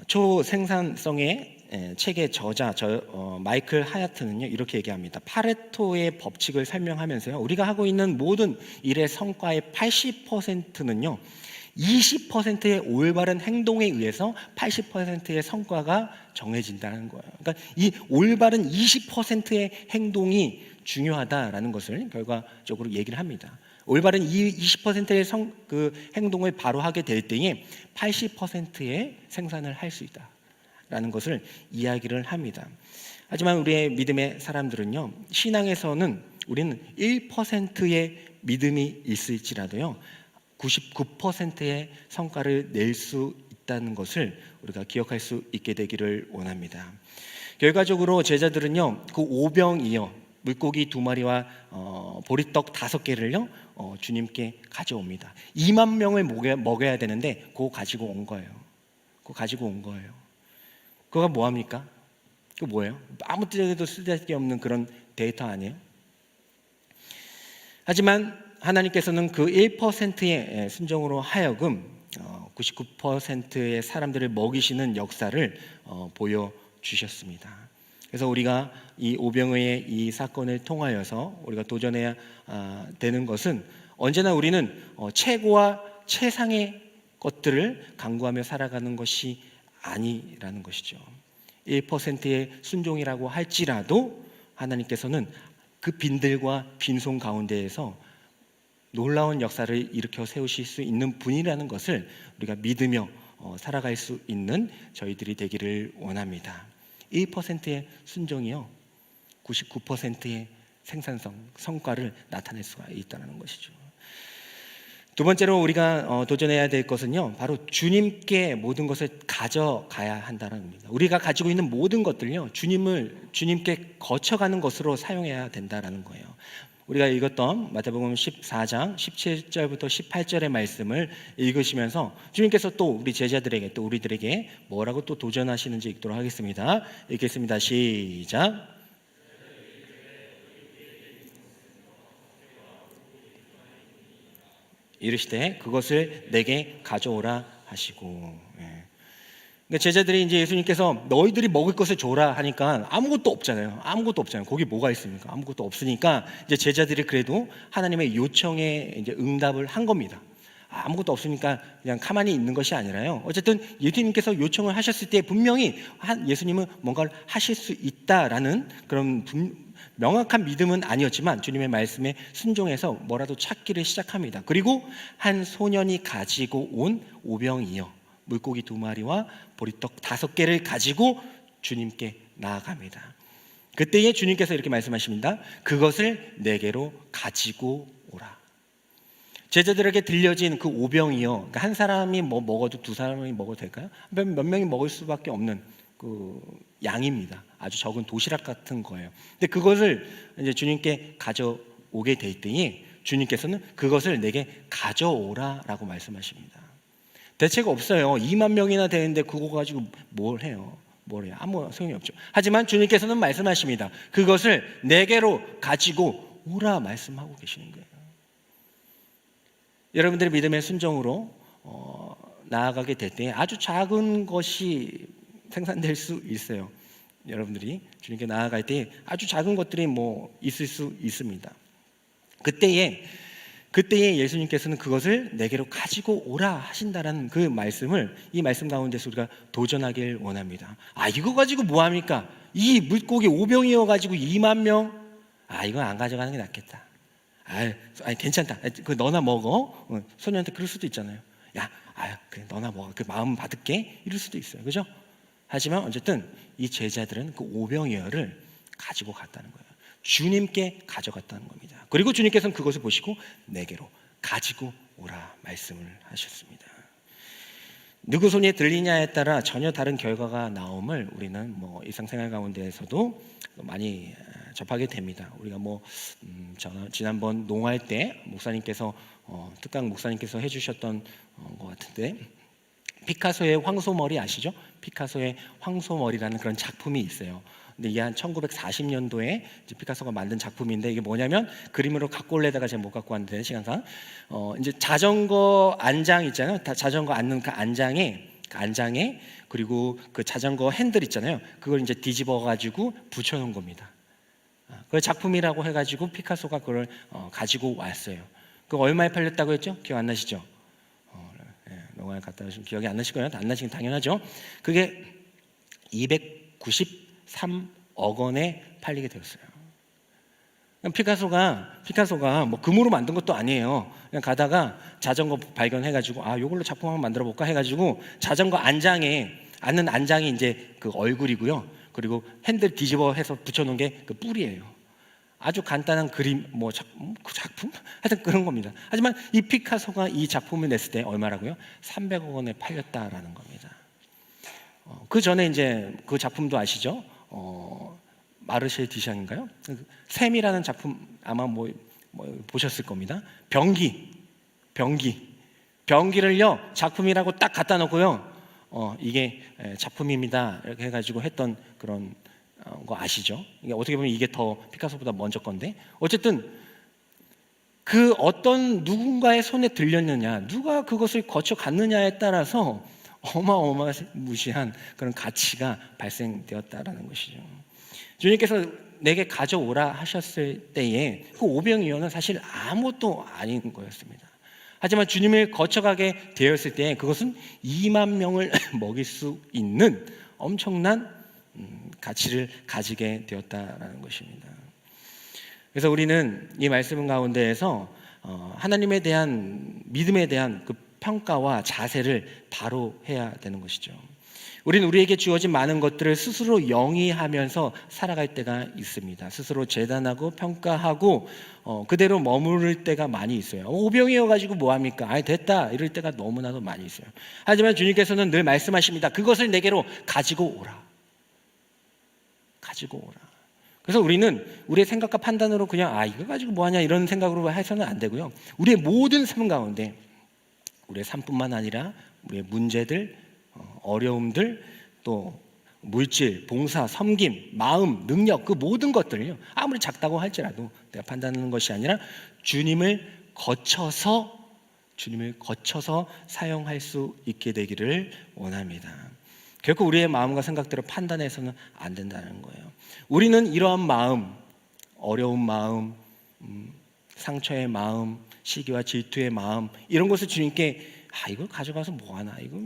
초생산성의 책의 저자 마이클 하야트는요 이렇게 얘기합니다. 파레토의 법칙을 설명하면서요, 우리가 하고 있는 모든 일의 성과의 80%는요 20%의 올바른 행동에 의해서 80%의 성과가 정해진다는 거예요. 그러니까 이 올바른 20%의 행동이 중요하다라는 것을 결과적으로 얘기를 합니다. 올바른 20%의 그 행동을 바로 하게 될 때에 80%의 생산을 할 수 있다라는 것을 이야기를 합니다. 하지만 우리의 믿음의 사람들은요, 신앙에서는 우리는 1%의 믿음이 있을지라도요 99%의 성과를 낼 수 있다는 것을 우리가 기억할 수 있게 되기를 원합니다. 결과적으로 제자들은요 그 오병이어 물고기 2마리와 보리떡 5개를요 주님께 가져옵니다. 2만 명을 먹여야 되는데 그거 가지고 온 거예요. 그거가 뭐합니까? 그거 뭐예요? 아무 때에도 쓸데없는 그런 데이터 아니에요? 하지만 하나님께서는 그 1%의 순종으로 하여금 99%의 사람들을 먹이시는 역사를 보여주셨습니다. 그래서 우리가 이 오병이어의 이 사건을 통하여서 우리가 도전해야 되는 것은 언제나 우리는 최고와 최상의 것들을 강구하며 살아가는 것이 아니라는 것이죠. 1%의 순종이라고 할지라도 하나님께서는 그 빈들과 빈손 가운데에서 놀라운 역사를 일으켜 세우실 수 있는 분이라는 것을 우리가 믿으며 살아갈 수 있는 저희들이 되기를 원합니다. 1%의 순종이요 99%의 생산성, 성과를 나타낼 수가 있다는 것이죠. 두 번째로 우리가 도전해야 될 것은요, 바로 주님께 모든 것을 가져가야 한다는 겁니다. 우리가 가지고 있는 모든 것들요, 주님께 거쳐가는 것으로 사용해야 된다는 거예요. 우리가 읽었던 마태복음 14장 17절부터 18절의 말씀을 읽으시면서 주님께서 또 우리 제자들에게, 또 우리들에게 뭐라고 또 도전하시는지 읽도록 하겠습니다. 읽겠습니다. 시작. 이르시되 그것을 내게 가져오라 하시고. 그러니까 제자들이 이제 예수님께서 너희들이 먹을 것을 줘라 하니까 아무것도 없잖아요. 아무것도 없잖아요. 거기 뭐가 있습니까? 아무것도 없으니까 이제 제자들이 그래도 하나님의 요청에 이제 응답을 한 겁니다. 아무것도 없으니까 그냥 가만히 있는 것이 아니라요. 어쨌든 예수님께서 요청을 하셨을 때 분명히 예수님은 뭔가를 하실 수 있다라는 그런 명확한 믿음은 아니었지만 주님의 말씀에 순종해서 뭐라도 찾기를 시작합니다. 그리고 한 소년이 가지고 온 오병이어 물고기 2마리와 보리떡 5개를 가지고 주님께 나아갑니다. 그때에 주님께서 이렇게 말씀하십니다. 그것을 내게로 가지고 오라. 제자들에게 들려진 그 오병이어, 그러니까 한 사람이 뭐 먹어도 두 사람이 먹어도 될까요? 몇 명이 먹을 수밖에 없는 그 양입니다. 아주 적은 도시락 같은 거예요. 근데 그것을 이제 주님께 가져오게 될 때에 주님께서는 그것을 내게 가져오라라고 말씀하십니다. 대책 없어요. 2만 명이나 되는데 그거 가지고 뭘 해요? 뭘 해요? 아무 소용이 없죠. 하지만 주님께서는 말씀하십니다. 그것을 내게로 가지고 오라 말씀하고 계시는 거예요. 여러분들의 믿음의 순종으로 나아가게 될 때 아주 작은 것이 생산될 수 있어요. 여러분들이 주님께 나아갈 때 아주 작은 것들이 뭐 있을 수 있습니다. 그때에 예수님께서는 그것을 내게로 가지고 오라 하신다라는 그 말씀을 이 말씀 가운데서 우리가 도전하길 원합니다. 이거 가지고 뭐 합니까? 이 물고기 5병이어 가지고 2만 명? 이거 안 가져가는 게 낫겠다. 괜찮다. 그 너나 먹어. 소녀한테 그럴 수도 있잖아요. 그래 너나 먹어. 그 마음 받을게. 이럴 수도 있어요. 그죠? 하지만 어쨌든 이 제자들은 그 5병이어를 가지고 갔다는 거예요. 주님께 가져갔다는 겁니다. 그리고 주님께서는 그것을 보시고 내게로 가지고 오라 말씀을 하셨습니다. 누구 손에 들리냐에 따라 전혀 다른 결과가 나옴을 우리는 뭐 일상생활 가운데에서도 많이 접하게 됩니다. 우리가 지난번 농활 때 목사님께서 특강 목사님께서 해주셨던 것 같은데, 피카소의 황소머리 아시죠? 피카소의 황소머리라는 그런 작품이 있어요. 근데 이게 한 1940년도에 피카소가 만든 작품인데, 이게 뭐냐면 그림으로 갖고 올래다가 제가 못 갖고 왔는데 시간상 이제 자전거 안장 있잖아요. 자전거 앉는 그 안장에 그리고 그 자전거 핸들 있잖아요. 그걸 이제 뒤집어 가지고 붙여놓은 겁니다. 그 작품이라고 해가지고 피카소가 그걸 가지고 왔어요. 그 얼마에 팔렸다고 했죠? 기억 안 나시죠? 영화에 갔다 오시면 기억이 안 나실 거예요. 안 나시긴 당연하죠. 그게 293억 원에 팔리게 되었어요. 피카소가 뭐 금으로 만든 것도 아니에요. 그냥 가다가 자전거 발견해가지고 이걸로 작품 한번 만들어 볼까 해가지고 자전거 앉는 안장이 이제 그 얼굴이고요. 그리고 핸들 뒤집어 해서 붙여놓은 게 그 뿔이에요. 아주 간단한 그림, 그 작품? 하여튼 그런 겁니다. 하지만 이 피카소가 이 작품을 냈을 때 얼마라고요? 300억 원에 팔렸다라는 겁니다. 그 전에 이제 그 작품도 아시죠? 마르셀 디샹인가요? 샘이라는 작품 아마 보셨을 겁니다. 병기를요 작품이라고 딱 갖다 놓고요. 이게 작품입니다 이렇게 해가지고 했던 그런 거 아시죠? 이게 어떻게 보면 이게 더 피카소보다 먼저 건데, 어쨌든 그 어떤 누군가의 손에 들렸느냐, 누가 그것을 거쳐 갔느냐에 따라서 어마어마무시한 그런 가치가 발생되었다라는 것이죠. 주님께서 내게 가져오라 하셨을 때에 그 오병이어는 사실 아무것도 아닌 거였습니다. 하지만 주님을 거쳐가게 되었을 때 그것은 2만 명을 먹일 수 있는 엄청난 가치를 가지게 되었다라는 것입니다. 그래서 우리는 이 말씀 가운데에서 하나님에 대한 믿음에 대한 그 평가와 자세를 바로 해야 되는 것이죠. 우리는 우리에게 주어진 많은 것들을 스스로 영위하면서 살아갈 때가 있습니다. 스스로 재단하고 평가하고 그대로 머무를 때가 많이 있어요. 오병이어가지고 뭐합니까? 아이 됐다 이럴 때가 너무나도 많이 있어요. 하지만 주님께서는 늘 말씀하십니다. 그것을 내게로 가지고 오라. 가지고 오라. 그래서 우리는 우리의 생각과 판단으로 그냥 이거 가지고 뭐하냐 이런 생각으로 해서는 안 되고요. 우리의 모든 삶 가운데 우리의 삶뿐만 아니라 우리의 문제들, 어려움들, 또 물질, 봉사, 섬김, 마음, 능력 그 모든 것들을요. 아무리 작다고 할지라도 내가 판단하는 것이 아니라 주님을 거쳐서 사용할 수 있게 되기를 원합니다. 결코 우리의 마음과 생각대로 판단해서는 안 된다는 거예요. 우리는 이러한 마음, 어려운 마음, 상처의 마음, 시기와 질투의 마음 이런 것을 주님께 이걸 가져가서 뭐하나 이거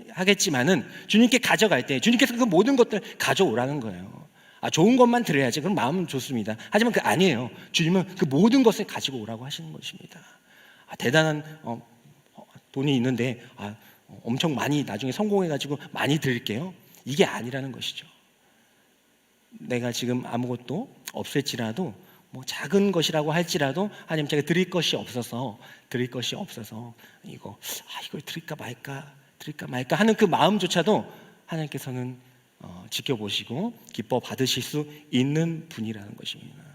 하겠지만은 주님께 가져갈 때 주님께서 그 모든 것들 가져오라는 거예요. 좋은 것만 드려야지 그럼 마음은 좋습니다. 하지만 그 아니에요. 주님은 그 모든 것을 가지고 오라고 하시는 것입니다. 대단한 돈이 있는데 엄청 많이 나중에 성공해가지고 많이 드릴게요. 이게 아니라는 것이죠. 내가 지금 아무것도 없을지라도 뭐 작은 것이라고 할지라도 하나님 제가 드릴 것이 없어서 이걸 드릴까 말까 하는 그 마음조차도 하나님께서는 지켜보시고 기뻐 받으실 수 있는 분이라는 것입니다.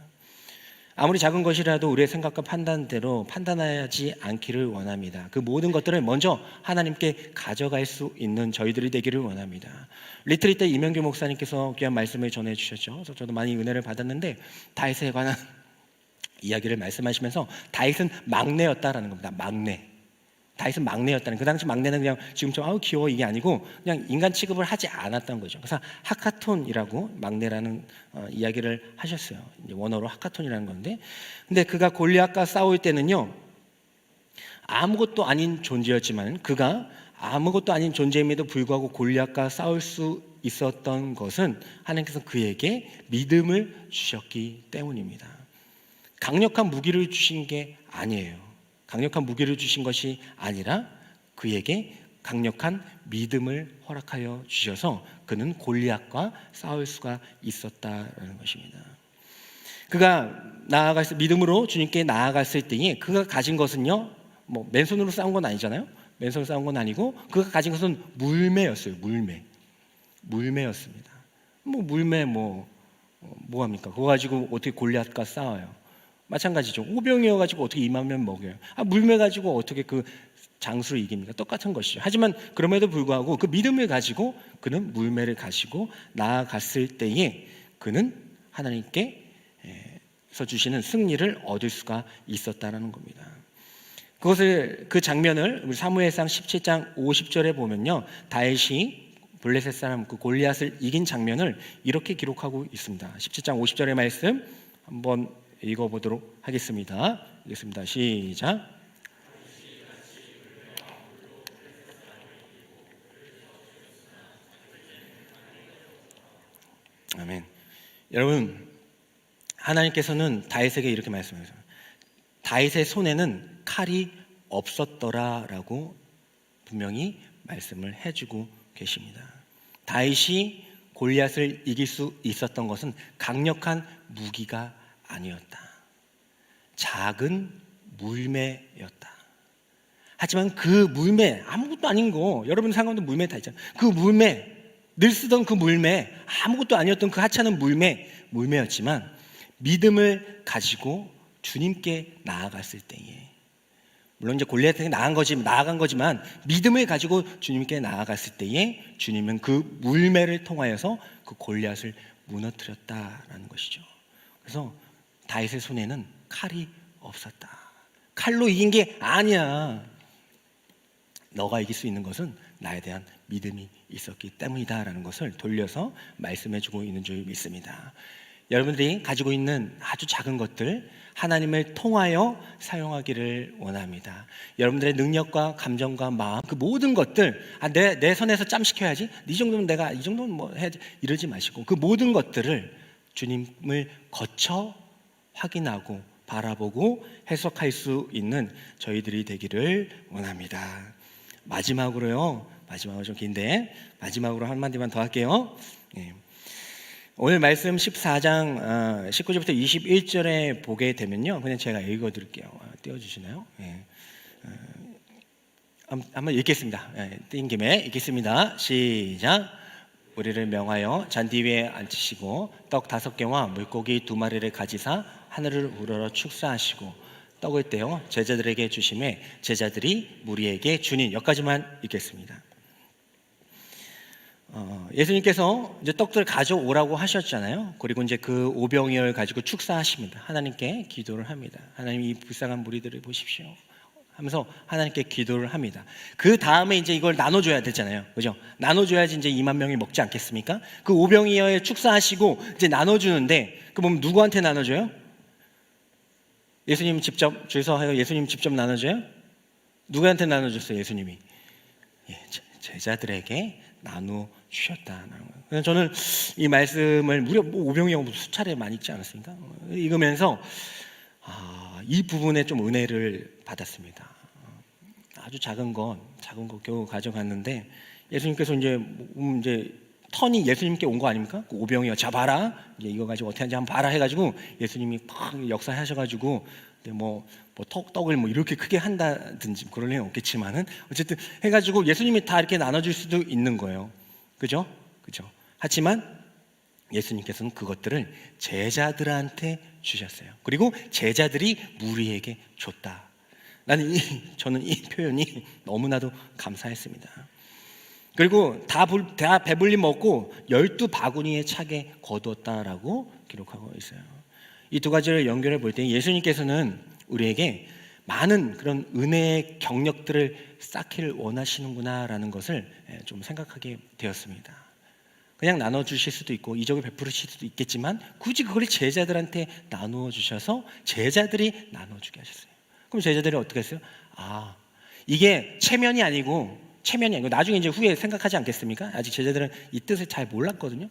아무리 작은 것이라도 우리의 생각과 판단대로 판단하지 않기를 원합니다. 그 모든 것들을 먼저 하나님께 가져갈 수 있는 저희들이 되기를 원합니다. 리트리 때 이명규 목사님께서 귀한 말씀을 전해주셨죠. 그래서 저도 많이 은혜를 받았는데 다윗에 관한 이야기를 말씀하시면서 다윗은 막내였다라는 겁니다. 다윗은 막내였다는, 그 당시 막내는 그냥 지금처럼 귀여워 이게 아니고 그냥 인간 취급을 하지 않았던 거죠. 그래서 하카톤이라고 막내라는 이야기를 하셨어요. 이제 원어로 하카톤이라는 건데, 근데 그가 골리앗과 싸울 때는요 아무것도 아닌 존재였지만 그가 아무것도 아닌 존재임에도 불구하고 골리앗과 싸울 수 있었던 것은 하나님께서 그에게 믿음을 주셨기 때문입니다. 강력한 무기를 주신 게 아니에요. 강력한 무기를 주신 것이 아니라 그에게 강력한 믿음을 허락하여 주셔서 그는 골리앗과 싸울 수가 있었다라는 것입니다. 그가 믿음으로 주님께 나아갔을 때에 그가 가진 것은요, 뭐 맨손으로 싸운 건 아니잖아요. 맨손으로 싸운 건 아니고 그가 가진 것은 물매였어요. 물매였습니다. 물매 뭐합니까? 그거 가지고 어떻게 골리앗과 싸워요? 마찬가지죠. 오병이어가지고 어떻게 2만 명 먹여요? 물매 가지고 어떻게 그 장수를 이깁니까? 똑같은 것이죠. 하지만 그럼에도 불구하고 그 믿음을 가지고 그는 물매를 가지고 나아갔을 때에 그는 하나님께서 주시는 승리를 얻을 수가 있었다는 겁니다. 그 장면을 우리 사무엘상 17장 50절에 보면요, 다윗이 블레셋 사람 그 골리앗을 이긴 장면을 이렇게 기록하고 있습니다. 17장 50절의 말씀 한번 읽어보도록 하겠습니다. 읽겠습니다. 시작. 아멘. 여러분, 하나님께서는 다윗에게 이렇게 말씀하셨어요. 다윗의 손에는 칼이 없었더라라고 분명히 말씀을 해주고 계십니다. 다윗이 골리앗을 이길 수 있었던 것은 강력한 무기가 아니었다. 작은 물매였다. 하지만 그 물매, 아무것도 아닌 거, 여러분 상관도 물매 다 있잖아요. 그 물매, 늘 쓰던 그 물매, 아무것도 아니었던 그 하찮은 물매였지만 믿음을 가지고 주님께 나아갔을 때에, 물론 이제 골리앗에게 나아간 거지만 믿음을 가지고 주님께 나아갔을 때에 주님은 그 물매를 통하여서 그 골리앗을 무너뜨렸다라는 것이죠. 그래서 다윗의 손에는 칼이 없었다. 칼로 이긴 게 아니야. 너가 이길 수 있는 것은 나에 대한 믿음이 있었기 때문이다라는 것을 돌려서 말씀해주고 있는 줄 믿습니다. 여러분들이 가지고 있는 아주 작은 것들 하나님을 통하여 사용하기를 원합니다. 여러분들의 능력과 감정과 마음 그 모든 것들 내 선에서 짬시켜야지, 이 정도면 내가 이 정도면 뭐 해야지 이러지 마시고 그 모든 것들을 주님을 거쳐 확인하고 바라보고 해석할 수 있는 저희들이 되기를 원합니다. 마지막으로요, 마지막으로 좀 긴데 마지막으로 한마디만 더 할게요. 예. 오늘 말씀 14장 19절부터 21절에 보게 되면요, 그냥 제가 읽어드릴게요. 띄워주시나요? 예. 한번 읽겠습니다. 예, 띄인 김에 읽겠습니다. 시작. 우리를 명하여 잔디 위에 앉히시고 떡 5개와 물고기 2마리를 가지사 하늘을 우러러 축사하시고 떡을 떼어 제자들에게 주심에 제자들이 무리에게 주니. 여기까지만 읽겠습니다. 예수님께서 이제 떡들을 가져오라고 하셨잖아요. 그리고 이제 그 오병이어를 가지고 축사하십니다. 하나님께 기도를 합니다. 하나님, 이 불쌍한 무리들을 보십시오 하면서 하나님께 기도를 합니다. 그 다음에 이제 이걸 나눠줘야 되잖아요, 그죠? 나눠줘야지 이제 2만 명이 먹지 않겠습니까? 그 오병이어에 축사하시고 이제 나눠주는데, 그럼 누구한테 나눠줘요? 예수님 직접 줄 서서 예수님 직접 나눠줘요? 누구한테 나눠줬어요, 예수님이? 예, 제자들에게 나누어 주셨다는 거예요. 그래서 저는 이 말씀을 무려 오병이어 수차례 많이 읽지 않았습니까? 읽으면서 이 부분에 좀 은혜를 받았습니다. 아주 작은 것 겨우 가져갔는데, 예수님께서 이제 턴이 예수님께 온 거 아닙니까? 그 오병이어 잡아라, 이제 이거 가지고 어떻게 하는지 한번 봐라 해가지고 예수님이 팍 역사하셔가지고 떡을 이렇게 크게 한다든지 그럴 일은 없겠지만은 어쨌든 해가지고 예수님이 다 이렇게 나눠줄 수도 있는 거예요, 그죠? 하지만 예수님께서는 그것들을 제자들한테 주셨어요. 그리고 제자들이 무리에게 줬다. 저는 이 표현이 너무나도 감사했습니다. 그리고 다 배불리 먹고 12바구니에 차게 거두었다라고 기록하고 있어요. 이 두 가지를 연결해 볼 때 예수님께서는 우리에게 많은 그런 은혜의 경력들을 쌓기를 원하시는구나라는 것을 좀 생각하게 되었습니다. 그냥 나눠주실 수도 있고 이적을 베푸실 수도 있겠지만 굳이 그걸 제자들한테 나누어 주셔서 제자들이 나눠주게 하셨어요. 그럼 제자들이 어떻게 했어요? 이게 체면이 아니고 나중에 이제 후에 생각하지 않겠습니까? 아직 제자들은 이 뜻을 잘 몰랐거든요.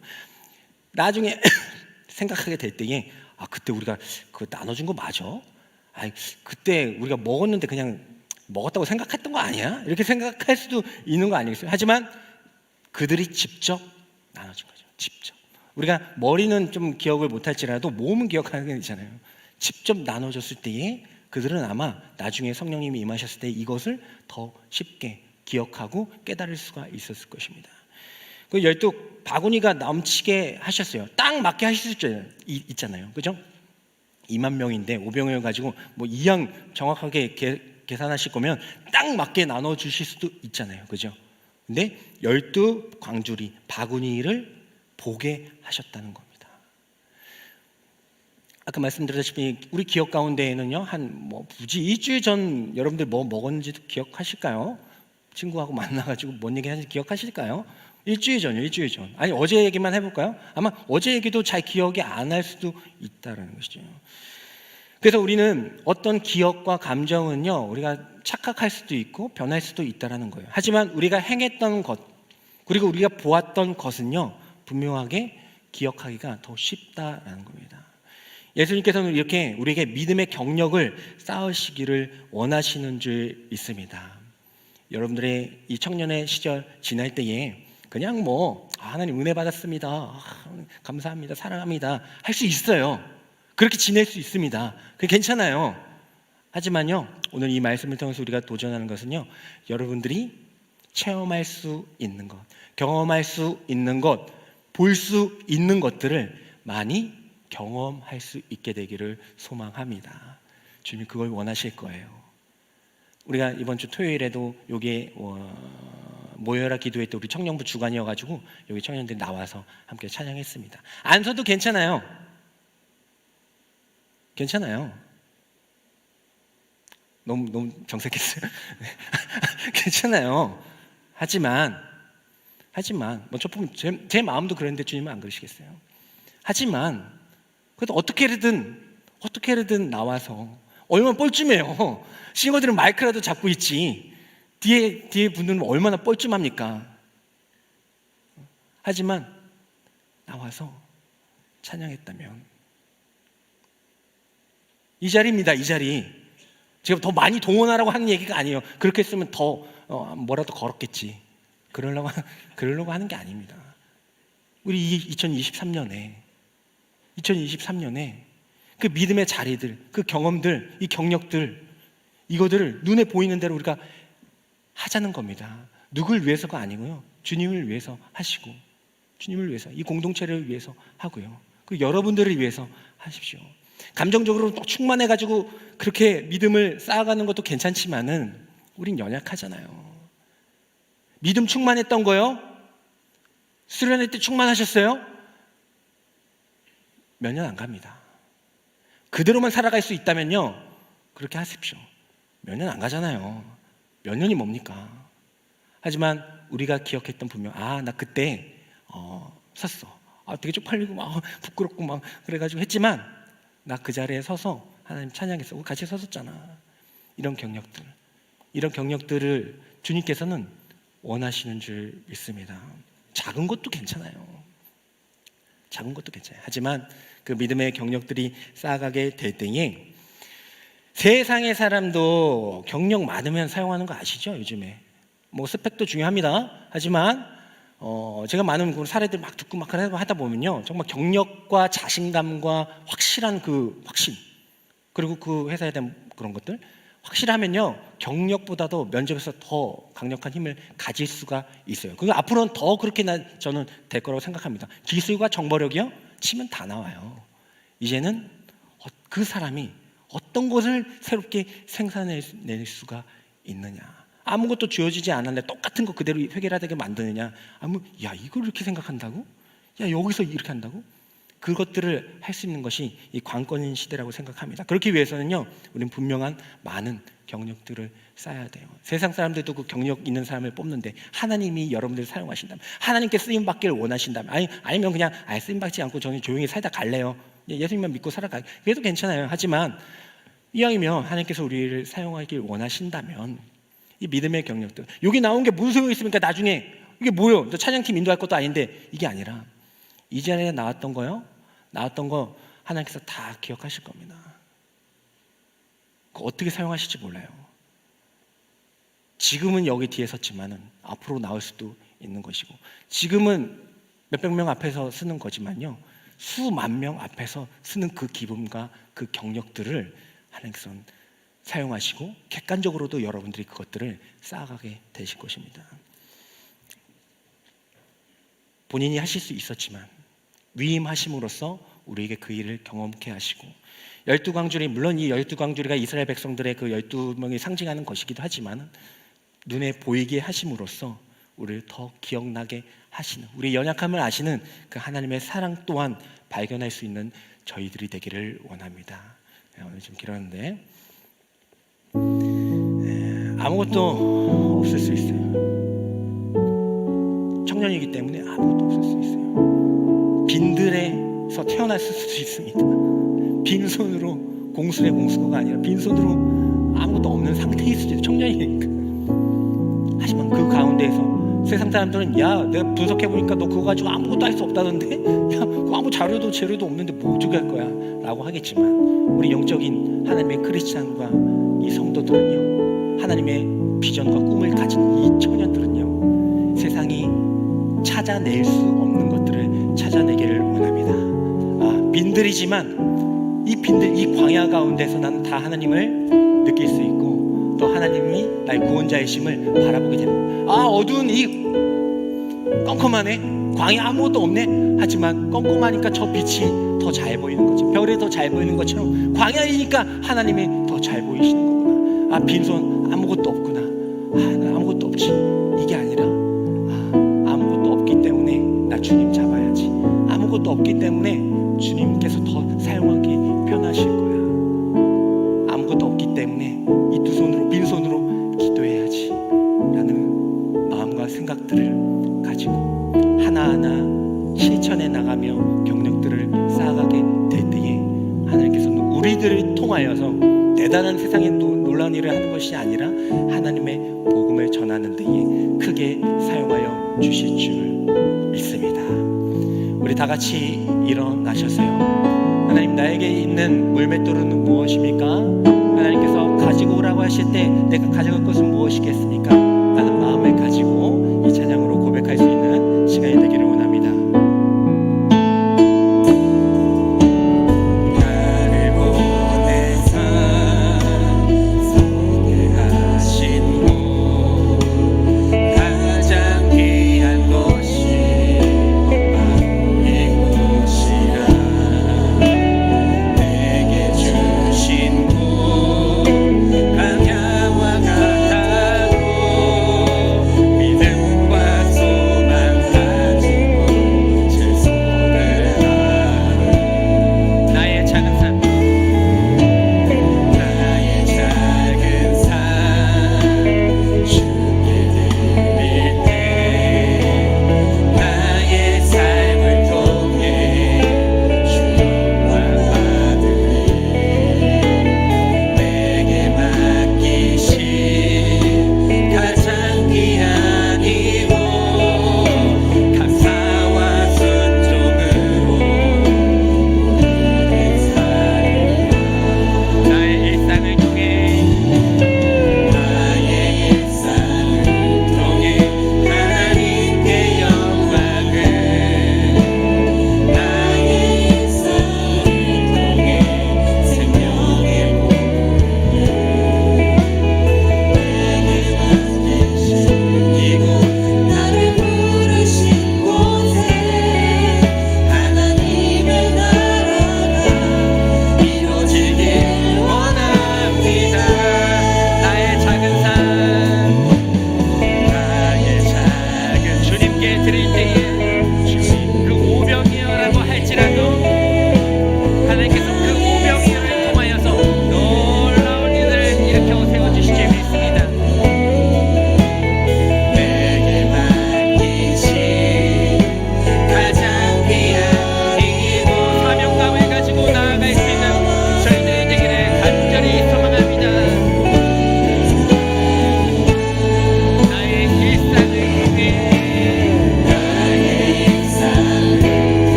나중에 생각하게 될 때에 그때 우리가 그거 나눠준 거 맞아? 그때 우리가 먹었는데 그냥 먹었다고 생각했던 거 아니야? 이렇게 생각할 수도 있는 거 아니겠어요? 하지만 그들이 직접 나눠준 거죠. 직접. 우리가 머리는 좀 기억을 못할지라도 몸은 기억하는 게 있잖아요. 직접 나눠줬을 때에 그들은 아마 나중에 성령님이 임하셨을 때 이것을 더 쉽게 기억하고 깨달을 수가 있었을 것입니다. 그 12바구니가 넘치게 하셨어요. 딱 맞게 하실 수 있잖아요, 그죠? 2만 명인데 오병이어 가지고 이양 정확하게 계산하실 거면 딱 맞게 나눠주실 수도 있잖아요, 그죠? 근데 12광주리 바구니를 보게 하셨다는 겁니다. 아까 말씀드렸다시피 우리 기억 가운데에는요, 굳이 일주일 전 여러분들 뭐 먹었는지도 기억하실까요? 친구하고 만나가지고 뭔 얘기 하는지 기억하실까요? 일주일 전. 아니, 어제 얘기만 해볼까요? 아마 어제 얘기도 잘 기억이 안 날 수도 있다는 것이죠. 그래서 우리는 어떤 기억과 감정은요, 우리가 착각할 수도 있고 변할 수도 있다는 거예요. 하지만 우리가 행했던 것, 그리고 우리가 보았던 것은요, 분명하게 기억하기가 더 쉽다라는 겁니다. 예수님께서는 이렇게 우리에게 믿음의 경력을 쌓으시기를 원하시는 줄 있습니다. 여러분들의 이 청년의 시절 지날 때에 그냥 하나님 은혜 받았습니다, 감사합니다, 사랑합니다 할 수 있어요. 그렇게 지낼 수 있습니다. 그게 괜찮아요. 하지만요, 오늘 이 말씀을 통해서 우리가 도전하는 것은요, 여러분들이 체험할 수 있는 것, 경험할 수 있는 것, 볼 수 있는 것들을 많이 경험할 수 있게 되기를 소망합니다. 주님이 그걸 원하실 거예요. 우리가 이번 주 토요일에도 여기에 모여라 기도회 때 우리 청년부 주간이어가지고 여기 청년들이 나와서 함께 찬양했습니다. 안 서도 괜찮아요. 너무 정색했어요. 괜찮아요. 하지만 저 보면 제 마음도 그랬는데 주님은 안 그러시겠어요? 하지만 그래도 어떻게든 나와서, 얼마나 뻘쭘해요. 싱어들은 마이크라도 잡고 있지 뒤에 분들은 얼마나 뻘쭘합니까? 하지만 나와서 찬양했다면, 이 자리입니다. 이 자리. 제가 더 많이 동원하라고 하는 얘기가 아니에요. 그렇게 했으면 더 뭐라도 걸었겠지. 그러려고 하는 게 아닙니다. 우리 2023년에 그 믿음의 자리들, 그 경험들, 이 경력들, 이거들을 눈에 보이는 대로 우리가 하자는 겁니다. 누굴 위해서가 아니고요, 주님을 위해서 하시고, 주님을 위해서, 이 공동체를 위해서 하고요, 그 여러분들을 위해서 하십시오. 감정적으로 또 충만해가지고 그렇게 믿음을 쌓아가는 것도 괜찮지만은 우린 연약하잖아요. 믿음 충만했던 거요? 수련회 때 충만하셨어요? 몇 년 안 갑니다. 그대로만 살아갈 수 있다면요, 그렇게 하십시오. 몇 년 안 가잖아요. 몇 년이 뭡니까? 하지만 우리가 기억했던 분명, 나 그때 섰어. 되게 쪽팔리고 막 부끄럽고 막 그래가지고 했지만 나 그 자리에 서서 하나님 찬양했어. 우리 같이 섰었잖아. 이런 경력들을 주님께서는 원하시는 줄 믿습니다. 작은 것도 괜찮아요. 하지만 그 믿음의 경력들이 쌓아가게 될 때에, 세상의 사람도 경력 많으면 사용하는 거 아시죠? 요즘에 뭐 스펙도 중요합니다. 하지만 제가 많은 그 사례들 막 듣고 막 하다 보면요, 정말 경력과 자신감과 확실한 그 확신, 그리고 그 회사에 대한 그런 것들 확실하면요, 경력보다도 면접에서 더 강력한 힘을 가질 수가 있어요. 그리고 앞으로는 더 그렇게 저는 될 거라고 생각합니다. 기술과 정보력이요, 치면 다 나와요. 이제는 그 사람이 어떤 것을 새롭게 생산해낼 수가 있느냐, 아무것도 주어지지 않았는데 똑같은 거 그대로 해결하게 만드느냐, 야 이걸 이렇게 생각한다고? 야 여기서 이렇게 한다고? 그것들을 할 수 있는 것이 이 관건인 시대라고 생각합니다. 그렇기 위해서는요, 우리는 분명한 많은 경력들을 쌓아야 돼요. 세상 사람들도 그 경력 있는 사람을 뽑는데 하나님이 여러분들을 사용하신다면, 하나님께 쓰임받기를 원하신다면, 아니면 그냥 쓰임받지 않고 저는 조용히 살다 갈래요, 예수님만 믿고 살아가, 그래도 괜찮아요. 하지만 이왕이면 하나님께서 우리를 사용하길 원하신다면 이 믿음의 경력들, 여기 나온 게 무슨 소용이 있습니까? 나중에 이게 뭐요? 또 찬양팀 인도할 것도 아닌데. 이게 아니라 이 자리에 나왔던 거 하나님께서 다 기억하실 겁니다. 그거 어떻게 사용하실지 몰라요. 지금은 여기 뒤에 섰지만은 앞으로 나올 수도 있는 것이고, 지금은 몇백 명 앞에서 쓰는 거지만요, 수만 명 앞에서 쓰는 그 기쁨과 그 경력들을 하나님께서는 사용하시고 객관적으로도 여러분들이 그것들을 쌓아가게 되실 것입니다. 본인이 하실 수 있었지만 위임하심으로써 우리에게 그 일을 경험케 하시고, 12광주리, 물론 이 12광주리가 이스라엘 백성들의 그 12명이 상징하는 것이기도 하지만 눈에 보이게 하심으로써 우리를 더 기억나게 하시는, 우리 연약함을 아시는 그 하나님의 사랑 또한 발견할 수 있는 저희들이 되기를 원합니다. 오늘 좀 길었는데, 아무것도 없을 수 있어요. 청년이기 때문에 아무것도 없을 수 있어요. 빈들에서 태어났을 수도 있습니다. 빈손으로, 공수의 공수가 아니라 빈손으로 아무것도 없는 상태일 수도 있어요. 청년이니까. 하지만 그 가운데에서 세상 사람들은, 야 내가 분석해보니까 너 그거 가지고 아무것도 할 수 없다던데, 야 그거 아무 자료도 재료도 없는데 뭐 어떻게 할 거야 라고 하겠지만, 우리 영적인 하나님의 크리스찬과 이 성도들은요, 하나님의 비전과 꿈을 가진 이 청년들은요, 세상이 찾아낼 수 없는 것들을 찾아내기를 원합니다. 빈들이지만 이 광야 가운데서 나는 다 하나님을 느낄 수 있고, 또 하나님이 나의 구원자이심을 바라보게 됩니다. 어두운 이 껌껌하네, 광야 아무것도 없네, 하지만 껌껌하니까 저 빛이 더 잘 보이는 거죠. 별이 더 잘 보이는 것처럼 광야이니까 하나님이 더 잘 보이시는 거구나. 빈손 아무것도 없구나. 나 아무것도 없지. 이게 아니라 아무것도 없기 때문에 나 주님 잡아야지. 아무것도 없기 때문에 주님께서 더 사용하기 편하실 거야. 아무것도 없기 때문에 이 두 손으로, 빈손으로 기도해야지 라는 마음과 생각들을 가지고 하나하나 실천해 나가며 경력들을 쌓아가게 될 때에, 하나님께서는 우리들을 통하여서 대단한 세상에 놀라운 일을 하는 것이 아니라 하나님의 복음을 전하는 데에 크게 사용하여 주실 줄 믿습니다. 우리 다 같이 일어나셔서요, 하나님 나에게 있는 물맷돌은 무엇입니까? 하나님께서 가지고 오라고 하실 때 내가 가져갈 것은 무엇이겠습니까? 라는 마음을 가지고 이 찬양으로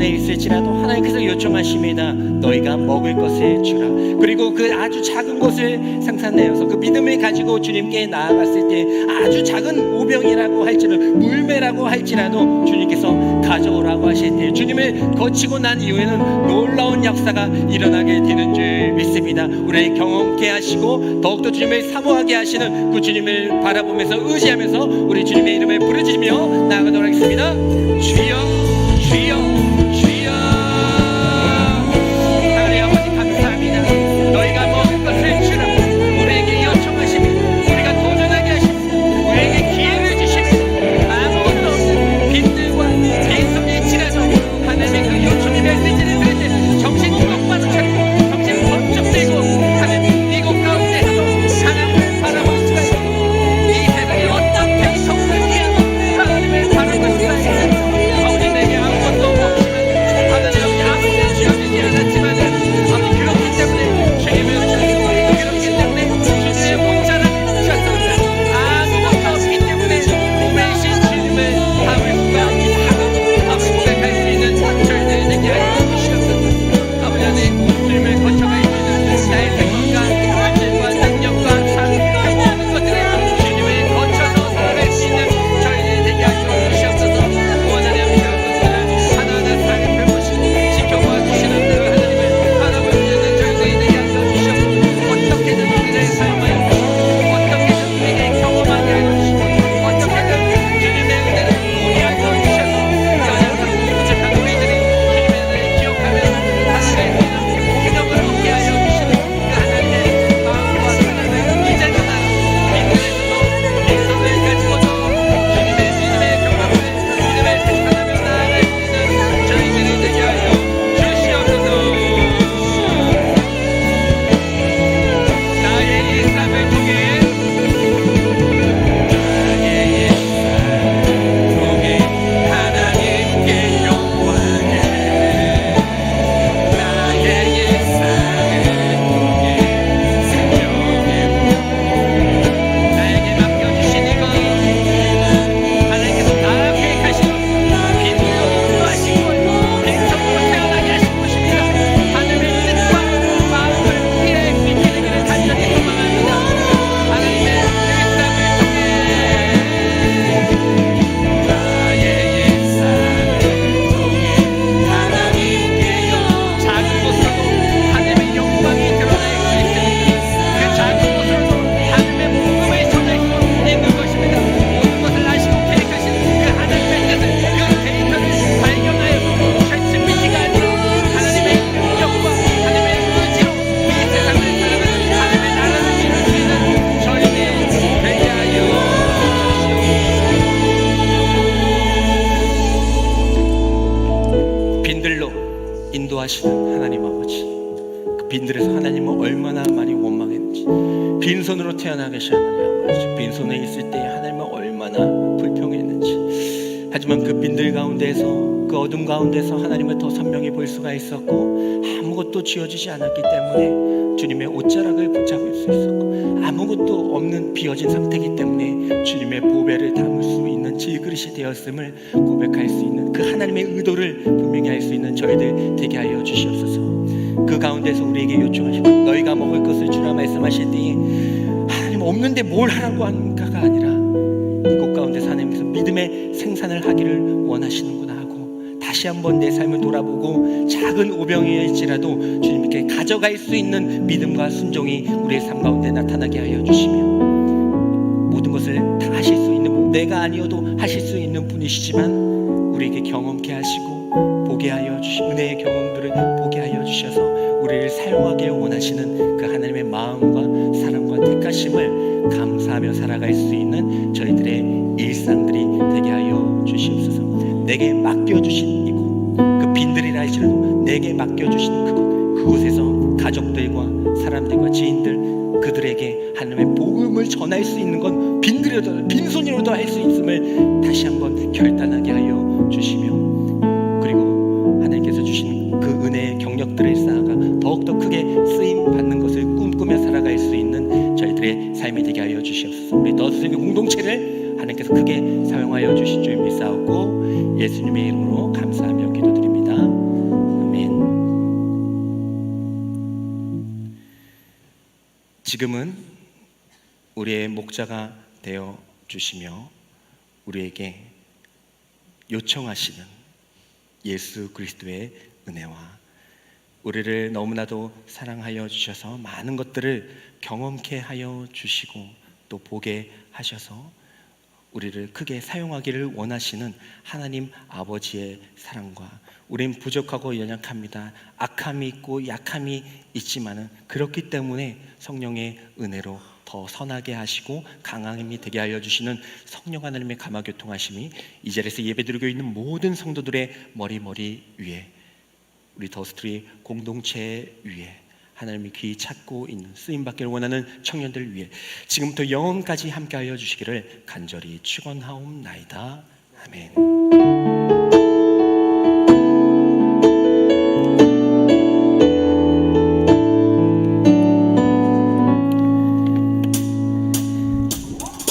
빈손에 있을지라도 하나님께서 요청하십니다. 너희가 먹을 것을 주라. 그리고 그 아주 작은 것을 생산내어서 그 믿음을 가지고 주님께 나아갔을 때 아주 작은 오병이라고 할지라도 물매라고 할지라도 주님께서 가져오라고 하실 때 주님을 거치고 난 이후에는 놀라운 역사가 일어나게 되는 줄 믿습니다. 우리를 경험케 하시고 더욱더 주님을 사모하게 하시는 그 주님을 바라보면서 의지하면서 우리 주님의 이름을 부르짖으며 나아가도록 하겠습니다. 주여 주여 주여. 하나님 아버지 감사합니다. 너희가 먹을 것을 주라. 우리에게 요청하십니다. 우리가 도전하게 하십니다. 우리에게 기회를 주십니다. 아무것도 없는 빈들과 빈손일지라도 하나님의 그 요청의 메시지를 들을 때 정신 똑바로 차리고 정신 번쩍 들고 하나님 이곳 가운데서 하나님을 바라볼 수가 있고 이 세상에 어떻게 성공해야 하나님을 바라볼 수가 있습니다. 아버지 내게 아무것도 없지만 하나님 아무것도 주어지지 않았지만 아버지 그렇기 때문에 주님을 찾고 그렇기 때문에 주님의 목자를 주셨습니다. 아무것도 없기 때문에 보배이신 주님을 담을 수가 하고 아버지 고백할 수 있는 저희들이 되게 하여 주시옵소서. 아버지 하나님 주님을 거쳐갈 수 있는 나의 생각과 물질과 능력과 삶 그 모든 것들을 주님을 거쳐서 살아갈 수 있는 저희들이 되게 하여 주시옵소서. 원하는 것들을 하나하나 살펴보시고 지켜봐 주시는 그 하나님을 바라볼 수 있는 저희들이 되게 하여 주시옵소서. 어떻게든 우리를 사용하여 주시고 어떻게든 우리에게 경험하게 하여 주시고 어떻게든 주님의 은혜를 보게 하여 주셔서 연약하고 부족한 우리들이 주님의 은혜를 기억하며 하나님의 기적을 얻게 하여 주시는 그 하나님의 마음과 사랑을 이제는 빈들에서도 빈손을 가지고도 주님의 믿음의 경험을 믿음을 택하며 나아갈 수 있는 저희들이 되게 하여 주시옵소서. 나의 일상을 통해 하나님께 영광을 나의 일상을 통해 생명의 나에게 맡겨주신 이것 하나님께서 다 계획하시고 빈손으로 하신 것 빈손으로 태어나게 하신 것입니다. 하나님의 뜻과 마음을 우리의 믿기를 간절히 소망합니다. 하나님의 일상을 통해 나의 일상을 통해 하나님께 작은 곳으로도 하나님의 영광이 드러날 수 있습니다. 그 작은 곳으로도 하나님의 복음을 전할 수 있는 것입니다. 모든 것을 아시고 계획하신 그 하나님의 뜻을 그 데이터를 발견하여서 챗GPT가 아니라 하나님의 능력과 하나님의 의지로 이 세상을 살아가는 하나님의 나라를 이룰 수 있는 저희들이 되게 하여 주시옵소서. 빈들로 인도하시는 하나님 아버지, 그 빈들에서 하나님은 얼마나 많이 원망했는지, 빈손으로 태어나 계신 하나님 아버지, 빈손에 있을 때 하나님은 얼마나 불평했는지. 하지만 그 빈들 가운데서 그 어둠 가운데서 하나님을 더 선명히 볼 수가 있었고 아무것도 지어지지 않았기 때문에 주님의 옷자락을 붙잡을 수 있었고 아무것도 없는 비어진 상태이기 때문에 주님의 보배를 담을 수 있는 질그릇이 되었음을 고백할 수 있는 그 하나님의 의도를 분명히 알 수 있는 저희들 되게 하여 주시옵소서. 그 가운데서 우리에게 요청하시고 너희가 먹을 것을 주라 말씀하실 때에 하나님 없는데 뭘 하라고 하는가가 아니라 이곳 가운데서 하나님께서 믿음의 생산을 하기를 원하시는구나 하고 다시 한번 내 삶을 돌아보고 작은 오병이일지라도 주님께 가져갈 수 있는 믿음과 순종이 우리의 삶 가운데 나타나게 하여 주시며 모든 것을 다 하실 수 있는 분, 내가 아니어도 하실 수 있는 분이시지만 우리에게 경험케 하시고 보게 하여 주시 은혜의 경험들을 보게 하여 주셔서 우리를 사용하길 원하시는 그 하나님의 마음과 사랑과 택하심을 감사하며 살아갈 수 있는 저희들의 일상들이 되게 하여 주시옵소서. 내게 맡겨주신 이곳, 그 빈들이라 할지라도 내게 맡겨주신 그곳에서 가족들과 사람들과 지인들 그들에게 하나님의 복음을 전할 수 있는 건 빈들이라도 빈손으로도 할 수 있음을 다시 한번 결단하게 하여 주시며 그리고 하나님께서 주신 그 은혜의 경력들을 쌓아가 더욱더 크게 쓰임 받는 것을 꿈꾸며 살아갈 수 있는 저희들의 삶이 되게 하여 주시옵소서. 우리 더스윙 공동체를 하나님께서 크게 사용하여 주실 줄 믿사옵고 예수님의 이름으로 감사하며 기도드립니다. 지금은 우리의 목자가 되어 주시며 우리에게 요청하시는 예수 그리스도의 은혜와 우리를 너무나도 사랑하여 주셔서 많은 것들을 경험케 하여 주시고 또 보게 하셔서 우리를 크게 사용하기를 원하시는 하나님 아버지의 사랑과, 우린 부족하고 연약합니다. 악함이 있고 약함이 있지만은 그렇기 때문에 성령의 은혜로 더 선하게 하시고 강함이 되게 하여 주시는 성령 하나님의 감화교통하심이 이 자리에서 예배드리고 있는 모든 성도들의 머리 위에, 우리 더스트리 공동체 위에, 하나님이 귀 찾고 있는 쓰임받기를 원하는 청년들 위해 지금부터 영원까지 함께하여 주시기를 간절히 축원하옵나이다. 아멘.